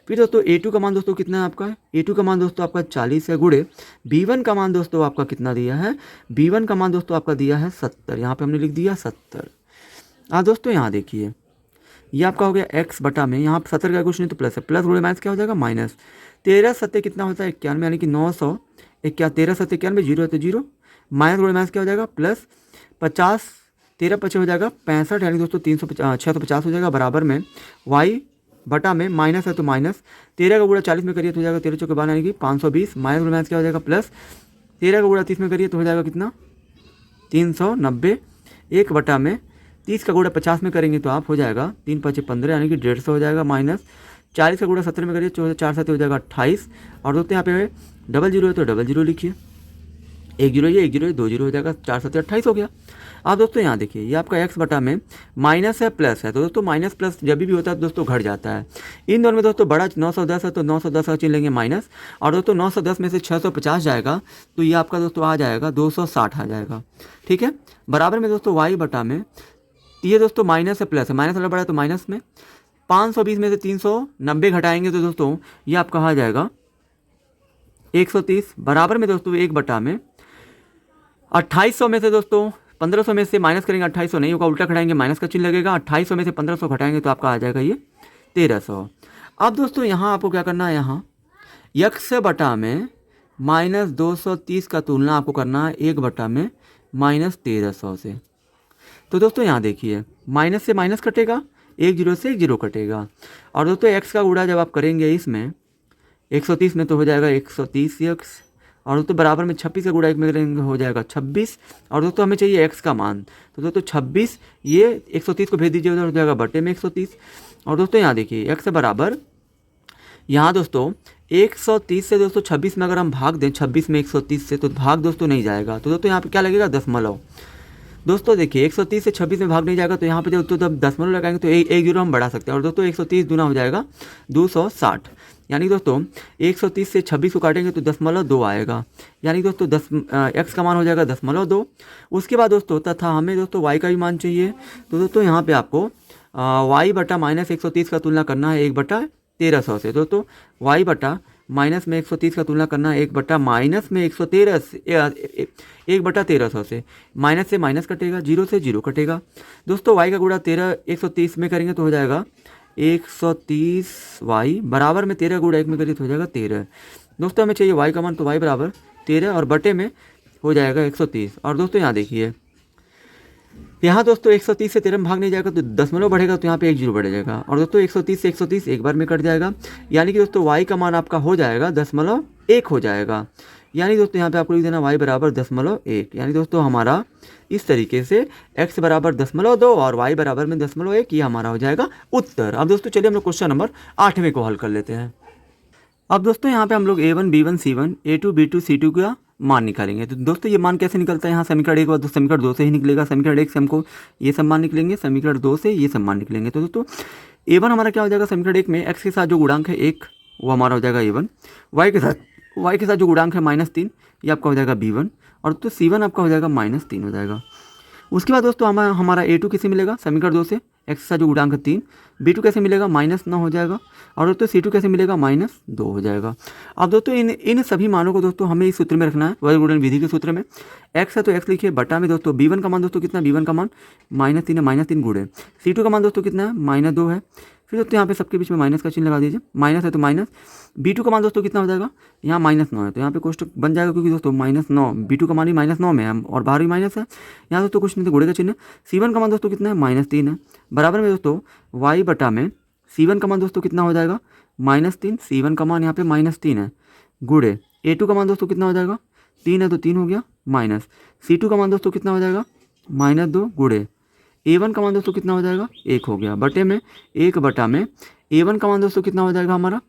फिर दोस्तों a2 का मान दोस्तों कितना है आपका, a2 का मान दोस्तों आपका 40 है गुणे। b1 का मान दोस्तों आपका कितना दिया है, b1 का मान दोस्तों आपका दिया है 70, यहाँ पे हमने लिख दिया 70। दोस्तों यहाँ देखिए ये आपका हो गया x बटा में, यहाँ 70 का कुछ नहीं तो प्लस है, प्लस गुणे माइनस क्या हो जाएगा माइनस। 13 सत्य कितना होता है 91, यानी कि 900 13 सत्य 91, 0 है तो 0, माइनस गुणे माइनस क्या हो जाएगा प्लस 50, 13 पचे हो जाएगा 65, यानी दोस्तों 650 हो जाएगा बराबर में y बटा में माइनस है तो माइनस 13 का गुणा 40 में करिए तो हो जाएगा 13 चौके 12 यानी कि 520, माइनस गुणे माइनस क्या हो जाएगा प्लस 13 का गुणा 30 में करिए तो हो जाएगा कितना 390। 1 बटा में 30 का गुणा 50 में करेंगे तो आप हो जाएगा 3 5 15 यानी कि 150 हो जाएगा माइनस 40 का गुणा 70 में करिए 4 7 हो जाएगा 28 और दोस्तों यहाँ पे 00 है तो 00 लिखिए। 1 0 ये 1 0 2 0 हो जाएगा 4 7 28 हो गया। अब दोस्तों यहाँ देखिए ये आपका x बटा में माइनस है प्लस है, तो दोस्तों माइनस प्लस जब भी होता है दोस्तों घट जाता है। इन दोनों में दोस्तों बड़ा 910 है तो 910 का चिन्ह लेंगे माइनस और दोस्तों 910 में से 650 जाएगा तो ये आपका दोस्तों आ जाएगा 260 आ जाएगा, ठीक है। बराबर में दोस्तों y बटा में ये दोस्तों माइनस है प्लस है, माइनस वाला बड़ा है तो माइनस में 520 में से 390 घटाएंगे तो दोस्तों ये आपका आ जाएगा 130 बराबर में दोस्तों 1 बटा में 2800 में से दोस्तों 1500 में से माइनस करेंगे 2800 नहीं होगा, उल्टा घटाएंगे माइनस का चिन्ह लगेगा। 2800 में से 1500 घटाएंगे तो आपका आ जाएगा ये 1300। अब दोस्तों यहाँ आपको क्या करना है, यहाँ x बटा में -230 का तुलना आपको करना है 1 बटा में -1300 से। तो दोस्तों यहाँ देखिए माइनस से माइनस कटेगा, 1 0 से 1 0 कटेगा और दोस्तों x का गुणा जब आप करेंगे इसमें 130 में तो हो जाएगा 130x और दोस्तों बराबर में 26 का गुणा 1 में करेंगे हो जाएगा 26। और दोस्तों हमें चाहिए x का मान, तो दोस्तों 26 ये 130 को भेज दीजिए उधर हो जाएगा बटे में 130। और दोस्तों यहाँ देखिए x बराबर यहाँ दोस्तों 130 से दोस्तों 26 में अगर हम भाग दें 26 में 130 से, तो भाग दोस्तों नहीं जाएगा, तो दोस्तों यहाँ पे क्या लगेगा दशमलव। दोस्तों देखिए 130 से 26 में भाग नहीं जाएगा, तो यहाँ पे दोस्तों जब दशमलव लगाएंगे तो एक जीरो हम बढ़ा सकते हैं। और दोस्तों 130 दूना हो जाएगा 260, यानी दोस्तों 130 से 26 को काटेंगे तो 0.2 आएगा, यानी दोस्तों x का मान हो जाएगा 0.2। उसके बाद दोस्तों तथा हमें दोस्तों y का भी मान चाहिए, तो दोस्तों यहाँ पे आपको y बटा माइनस 130 का तुलना करना है 1/1300 से। दोस्तों y बटा माइनस में 130 का तुलना करना है 1 बटा माइनस में 1/1300 से। माइनस से माइनस कटेगा, जीरो से जीरो कटेगा। दोस्तों y का गुणा 130 में करेंगे तो हो जाएगा 130y बराबर में 13 गुणा 1 में करिए तो हो जाएगा 13। दोस्तों हमें चाहिए y का मान, तो y बराबर 13 और बटे में हो जाएगा 130। और दोस्तों यहाँ देखिए यहाँ दोस्तों 130 से 13 में भाग नहीं जाएगा तो दशमलव बढ़ेगा, तो यहाँ पे एक जीरो बढ़ जाएगा। और दोस्तों 130 से 130 एक बार में कट जाएगा, यानी कि दोस्तों y का मान आपका हो जाएगा 0.1 हो जाएगा। यानी दोस्तों यहाँ पे आपको लिख देना y बराबर 0.1, यानी दोस्तों हमारा इस तरीके से x बराबर 0.2 और y बराबर में 0.1 ये हमारा हो जाएगा उत्तर। अब दोस्तों चलिए हम लोग क्वेश्चन नंबर 8वें को हल कर लेते हैं। अब दोस्तों यहाँ पे हम लोग a1 b1 c1 a2 b2 c2 का मान निकालेंगे। तो दोस्तों ये मान कैसे निकलता है, यहाँ समीकरण 1 और समीकरण 2 से ही निकलेगा। समीकरण 1 से हमको ये सब मान निकलेंगे, समीकरण 2 से ये सब मान निकलेंगे। तो दोस्तों a1 हमारा क्या हो जाएगा, समीकरण 1 में x के साथ जो गुणांक है 1 वो हमारा हो जाएगा a1, y के साथ जो गुणांक है -3 ये आपका हो जाएगा b1, और तो c1 आपका हो जाएगा -3 हो जाएगा। उसके बाद दोस्तों हमारा a2 कैसे मिलेगा, समीकरण 2 से x के साथ जो गुणांक है 3, b2 कैसे मिलेगा -9 हो जाएगा, और दोस्तों c2 कैसे मिलेगा -2 हो जाएगा। अब दोस्तों इन सभी मानों को दोस्तों हमें इस सूत्र में रखना है, वर्ग गुणन विधि के सूत्र में। x है तो x लिखिए, बटा में दोस्तों b1 का मान दोस्तों कितना है, b1 का मान -3 है, -3 गुणे c2 का मान दोस्तों कितना है -2 है। फिर दोस्तों यहाँ पे सबके बीच में माइनस का चिन्ह लगा दीजिए, माइनस है तो माइनस। b2 का मान दोस्तों कितना हो जाएगा, यहाँ -9 है तो यहाँ पे कोष्टक बन जाएगा, क्योंकि दोस्तों -9 b2 का मान ही -9 में है और बाहर भी माइनस है, यहाँ दोस्तों कुछ नहीं तो गुणे का चिन्ह। c1 का मान दोस्तों कितना है, -3 है, बराबर में दोस्तों y बटा में c1 का मान दोस्तों कितना हो जाएगा -3, c1 का मान यहाँ पे -3 है, गुणे a2 का मान दोस्तों कितना हो जाएगा 3 है तो 3 हो गया, माइनस c2 का मान दोस्तों कितना हो जाएगा -2, गुणे a1 का मान दोस्तों कितना हो जाएगा 1 हो गया, बटे में 1 बटा में a1 का मान दोस्तों कितना हो जाएगा हमारा,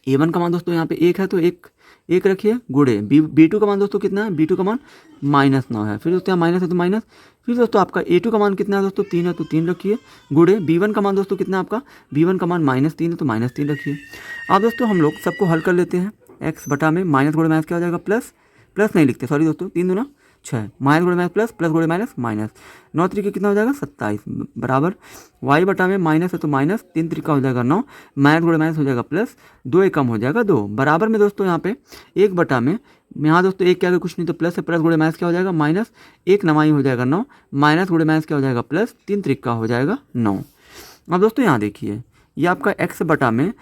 a1 का मान दोस्तों यहाँ पे 1 है तो 1 रखिए, गुणे b2 का मान दोस्तों कितना है, b2 का मान -9 है, फिर दोस्तों यहाँ माइनस है तो माइनस। फिर दोस्तों आपका a2 का मान कितना है दोस्तों 3 है तो 3 रखिए, गुणे b1 का मान दोस्तों कितना है आपका, b1 का मान -3 है तो -3 रखिए। अब दोस्तों हम लोग सबको हल कर लेते हैं, x बटा में माइनस गुणे माइनस क्या हो जाएगा प्लस नहीं लिखते, सॉरी दोस्तों 3 दूना 6, माइनस गुणे माइनस प्लस गुणे माइनस माइनस, 9 तरीके कितना हो जाएगा 27, बराबर y बटा में माइनस है तो माइनस, 3 तरीका हो जाएगा 9, माइनस गुणे माइनस हो जाएगा प्लस, 2 एक कम हो जाएगा 2, बराबर में दोस्तों यहाँ पे 1 बटा में यहाँ दोस्तों 1 के आगे कुछ नहीं तो प्लस है, प्लस गुणे माइनस क्या हो जाएगा माइनस, 1 नवाई हो जाएगा 9, माइनस गुणे माइनस क्या हो जाएगा प्लस, 3 तरीका हो जाएगा 9। अब दोस्तों यहाँ देखिए ये आपका x बटा में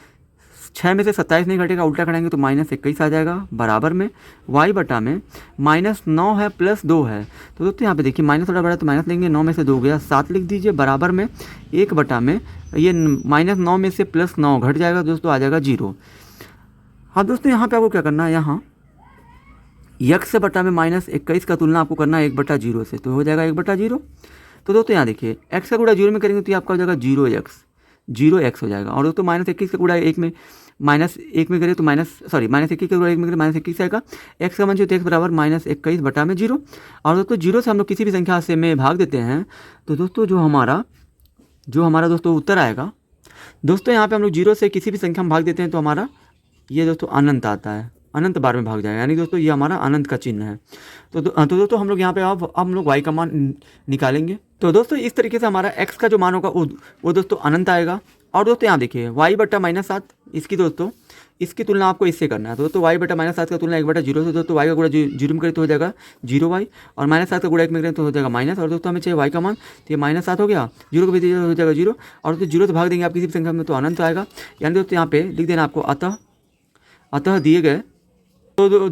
6 में से 27 नहीं घटेगा, उल्टा करेंगे तो -21 आ जाएगा, बराबर में y बटा में -9 है प्लस 2 है, तो दोस्तों यहाँ पे देखिए माइनस थोड़ा बड़ा तो माइनस लेंगे, 9 में से 2 गया 7 लिख दीजिए, बराबर में 1 बटा में ये -9 में से +9 घट जाएगा दोस्तों, आ जाएगा 0। हाँ दोस्तों यहाँ पे आपको क्या करना है, यहाँ x बटा में -21 का तुलना आपको करना है 1/0 से, तो हो जाएगा 1/0। तो दोस्तों यहाँ देखिए x का गुणा 0 में करेंगे तो ये आपका हो जाएगा 0x हो जाएगा, और दोस्तों -21 का गुणा 1 में -1 में करें तो -21 का गुणा 1 में करें -21 आएगा, x का मान जो x बराबर -21 बटा में 0। और दोस्तों 0 से हम लोग किसी भी संख्या से में भाग देते हैं तो दोस्तों जो हमारा दोस्तों उत्तर आएगा, दोस्तों यहाँ पे हम लोग 0 से किसी भी संख्या में भाग देते हैं तो हमारा ये दोस्तों अनंत आता है, अनंत बार में भाग जाएगा, यानी दोस्तों ये हमारा अनंत का चिन्ह है। तो दोस्तों हम लोग यहाँ पे अब हम लोग y का मान निकालेंगे। तो दोस्तों इस तरीके से हमारा x का जो मान होगा वो दोस्तों अनंत आएगा। और दोस्तों यहाँ देखिए y बटा -7 इसकी तुलना आपको इससे करना है, तो दोस्तों y बटा -7 का तुलना 1/0 से, दोस्तों y का गुणा 0 में करें तो हो जाएगा 0y, और -7 का गुणा 1 में करें तो हो जाएगा माइनस, और दोस्तों हमें चाहिए y का मान, तो ये -7 हो गया, 0 को भी दीजिए हो जाएगा 0, और दोस्तों 0 से भाग देंगे आप किसी भी संख्या में तो अनंत आएगा, यानी दोस्तों यहाँ पे लिख देना आपको अतः दिए गए, तो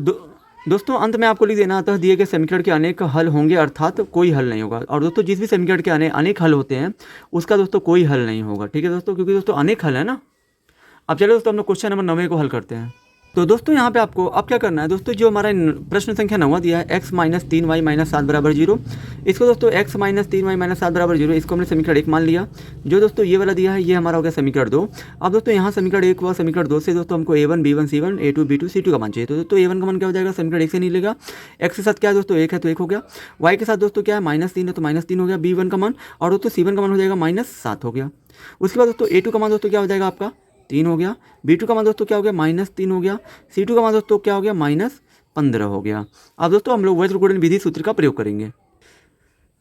दोस्तों अंत में आपको लिख देना अतः दिए गए समीकरण के अनेक हल होंगे, अर्थात कोई हल नहीं होगा। और दोस्तों जिस भी समीकरण के अनेक हल होते हैं उसका दोस्तों कोई हल नहीं होगा, ठीक है दोस्तों, क्योंकि दोस्तों अनेक हल है ना। अब चलो दोस्तों हम लोग क्वेश्चन नंबर 9 को हल करते हैं। तो दोस्तों यहाँ पे आपको अब क्या करना है दोस्तों, जो हमारा प्रश्न संख्या 9 दिया है x माइनस 3y माइनस 7 बराबर 0, इसको दोस्तों x माइनस 3y माइनस 7 बराबर 0 इसको हमने समीकरण 1 मान लिया। जो दोस्तों ये वाला दिया है ये हमारा हो गया समीकरण 2। अब दोस्तों यहाँ समीकरण 1 व समीकरण 2 से दोस्तों हमको a1 b1 c1 a2 b2 c2 का मान चाहिए। तो दोस्तों a1 का मान क्या हो जाएगा, समीकरण 1 से नहीं लेगा, x के साथ क्या है दोस्तों 1 है तो 1 हो गया, y के साथ दोस्तों क्या है -3 है तो -3 हो गया b1 का मान, और दोस्तों c1 का मान हो जाएगा -7 हो गया। उसके बाद दोस्तों a2 का मान दोस्तों क्या हो जाएगा आपका 3 हो गया, b2 का मान दोस्तों क्या हो गया -3 हो गया, c2 का मान दोस्तों क्या हो गया -15 हो गया। अब दोस्तों हम लोग वज्रगुणन विधि सूत्र का प्रयोग करेंगे।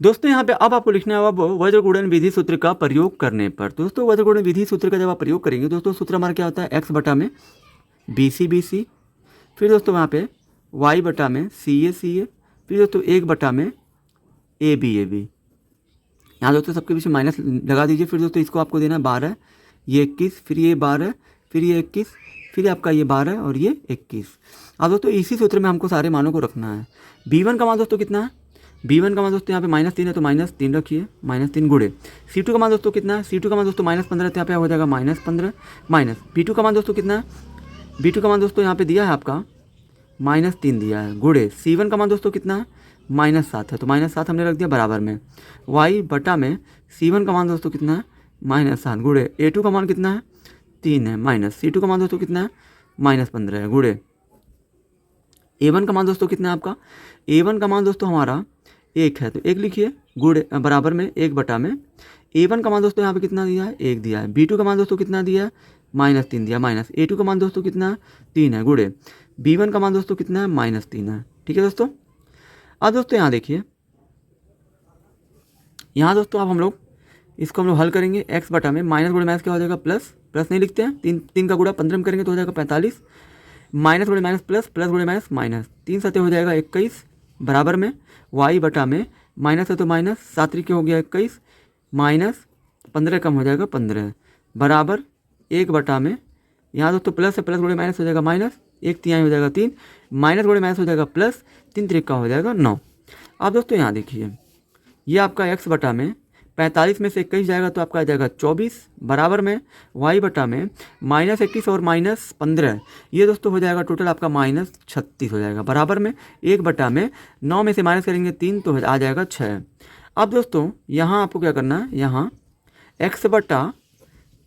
दोस्तों यहाँ पे अब आपको लिखना है अब वज्रगुणन विधि सूत्र का प्रयोग करने पर। दोस्तों वज्रगुणन विधि सूत्र का जब आप प्रयोग करेंगे दोस्तों सूत्र हमारा क्या होता है, x बटा में BC, फिर दोस्तों वहाँ पे y बटा में CA, फिर दोस्तों 1 बटा में AB। यहाँ दोस्तों सबके पीछे माइनस लगा दीजिए। फिर दोस्तों इसको आपको देना है 12, ये 21, फिर ये 12, फिर ये 21, फिर आपका ये 12 और ये 21। अब दोस्तों इसी सूत्र में हमको सारे मानों को रखना है। b1 का मान दोस्तों कितना है, b1 का मान दोस्तों यहाँ पे -3 है तो -3 रखिए, -3 गुणे c2 का मान दोस्तों कितना है, c2 का मान दोस्तों -15 तो यहाँ पे हो जाएगा -15 माइनस b2 का मान दोस्तों कितना है, b2 का मान दोस्तों यहाँ पे दिया है आपका -3 दिया है, गुणे c1 का मान दोस्तों कितना है -7 है तो -7 हमने रख दिया बराबर में y बटा में c1 का मान दोस्तों कितना है -7 गुणे a2 का मान कितना है 3 है, माइनस c2 का मान दोस्तों कितना है -15 है, गुणे a1 का मान दोस्तों कितना है आपका, a1 का मान दोस्तों हमारा 1 है तो 1 लिखिए, गुणे बराबर में 1 बटा में a1 का मान दोस्तों यहाँ पे कितना दिया है 1 दिया है, b2 का मान दोस्तों कितना दिया है -3 दिया, माइनस a2 का मान दोस्तों कितना है 3 है, गुणे b1 का मान दोस्तों कितना है -3 है। ठीक है दोस्तों। अब दोस्तों यहाँ देखिए, यहाँ दोस्तों अब हम लोग इसको हम लोग हल करेंगे, x बटा में माइनस गुणे माइनस क्या हो जाएगा प्लस, प्लस नहीं लिखते हैं, 3 का गुणा 15 में करेंगे तो हो जाएगा 45, माइनस गुणे माइनस प्लस, प्लस गुणे माइनस माइनस, 3 सतह हो जाएगा 21 बराबर में y बटा में माइनस है तो माइनस 7 तरीके हो गया 21 माइनस 15 कम हो जाएगा 15 बराबर 1 बटा में, यहाँ दोस्तों प्लस है, प्लस गुणे माइनस हो जाएगा माइनस, 1 तिहाई हो जाएगा 3, माइनस गुणे माइनस हो जाएगा प्लस, 3 तरीका हो जाएगा 9। अब दोस्तों यहाँ देखिए, ये आपका x बटा में 45 में से 21 जाएगा तो आपका आ जाएगा 24 बराबर में y बटा में -21 और -15, ये दोस्तों हो जाएगा टोटल आपका -36 हो जाएगा बराबर में 1 बटा में 9 में से माइनस करेंगे 3 तो आ जाएगा 6। अब दोस्तों यहाँ आपको क्या करना है, यहाँ x बटा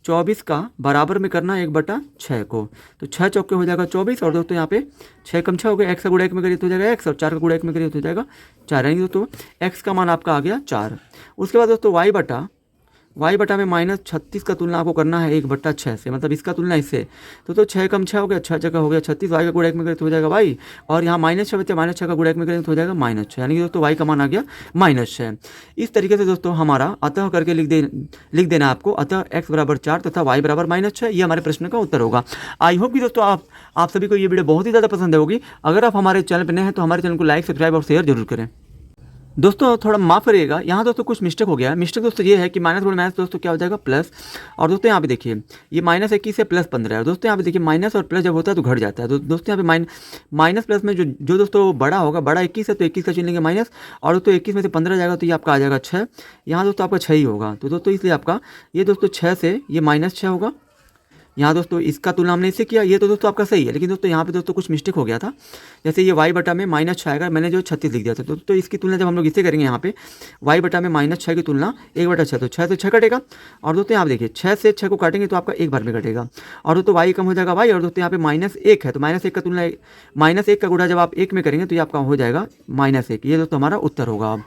24 का बराबर में करना है 1 बटा 6 को, तो 6 चौके हो जाएगा 24 और दोस्तों यहाँ पे 6 कम 6 हो गया, x का गुणा 1 में करिए तो हो जाएगा x और 4 का गुणा 1 में करिए तो हो जाएगा 4, यानी दोस्तों x का मान आपका आ गया 4। उसके बाद दोस्तों y बटा में -36 का तुलना आपको करना है 1 बटा 6 से, मतलब इसका तुलना इससे, तो 6 कम 6 हो गया, 6 जगह हो गया 36, y का गुणा 1 में करें तो हो जाएगा y, और यहाँ -6 बचे, -6 का गुणा 1 में करें तो हो जाएगा -6, यानी कि दोस्तों y का मान आ गया -6। इस तरीके से दोस्तों हमारा अतः करके लिख देना आपको, अतः x बराबर 4 तथा y बराबर -6, ये हमारे प्रश्न का उत्तर होगा। आई होप कि दोस्तों आप सभी को ये वीडियो बहुत ही ज़्यादा पसंद होगी। अगर आप हमारे चैनल पर नए हैं तो हमारे चैनल को लाइक, सब्सक्राइब और शेयर जरूर करें। दोस्तों थोड़ा माफ़ करिएगा, यहाँ दोस्तों कुछ मिस्टेक हो गया है। मिस्टेक दोस्तों ये है कि माइनस गुणे माइनस दोस्तों क्या हो जाएगा प्लस, और दोस्तों यहाँ पे देखिए ये -21 से +15 है। दोस्तों यहाँ पे देखिए माइनस और प्लस जब होता है तो घट जाता है। दोस्तों यहाँ पे माइनस प्लस में जो दोस्तों बड़ा होगा, बड़ा 21 है तो 21 का चुन लेंगे माइनस, और दोस्तों 21 में से 15 जाएगा तो ये आपका आ जाएगा 6, यहाँ दोस्तों आपका 6 ही होगा। तो दोस्तों इसलिए आपका ये दोस्तों 6 से ये -6 होगा। यहाँ दोस्तों इसका तुलना हमने इससे किया, ये तो दोस्तों आपका सही है, लेकिन दोस्तों यहाँ पे दोस्तों कुछ मिस्टेक हो गया था। जैसे ये y बटा में -6 आएगा, मैंने जो 36 लिख दिया था, तो इसकी तुलना जब हम लोग इससे करेंगे यहाँ पे y बटा में -6 की तुलना 1 बटा 6, तो 6 से 6 कटेगा, और दोस्तों यहाँ देखिए 6 से 6 को काटेंगे तो आपका एक बार में कटेगा, और दोस्तों y कम हो जाएगा y, और दोस्तों यहाँ पे -1 है तो -1 का तुलना -1 का गुणा जब आप 1 में करेंगे तो ये आपका हो जाएगा -1, ये दोस्तों हमारा उत्तर होगा। अब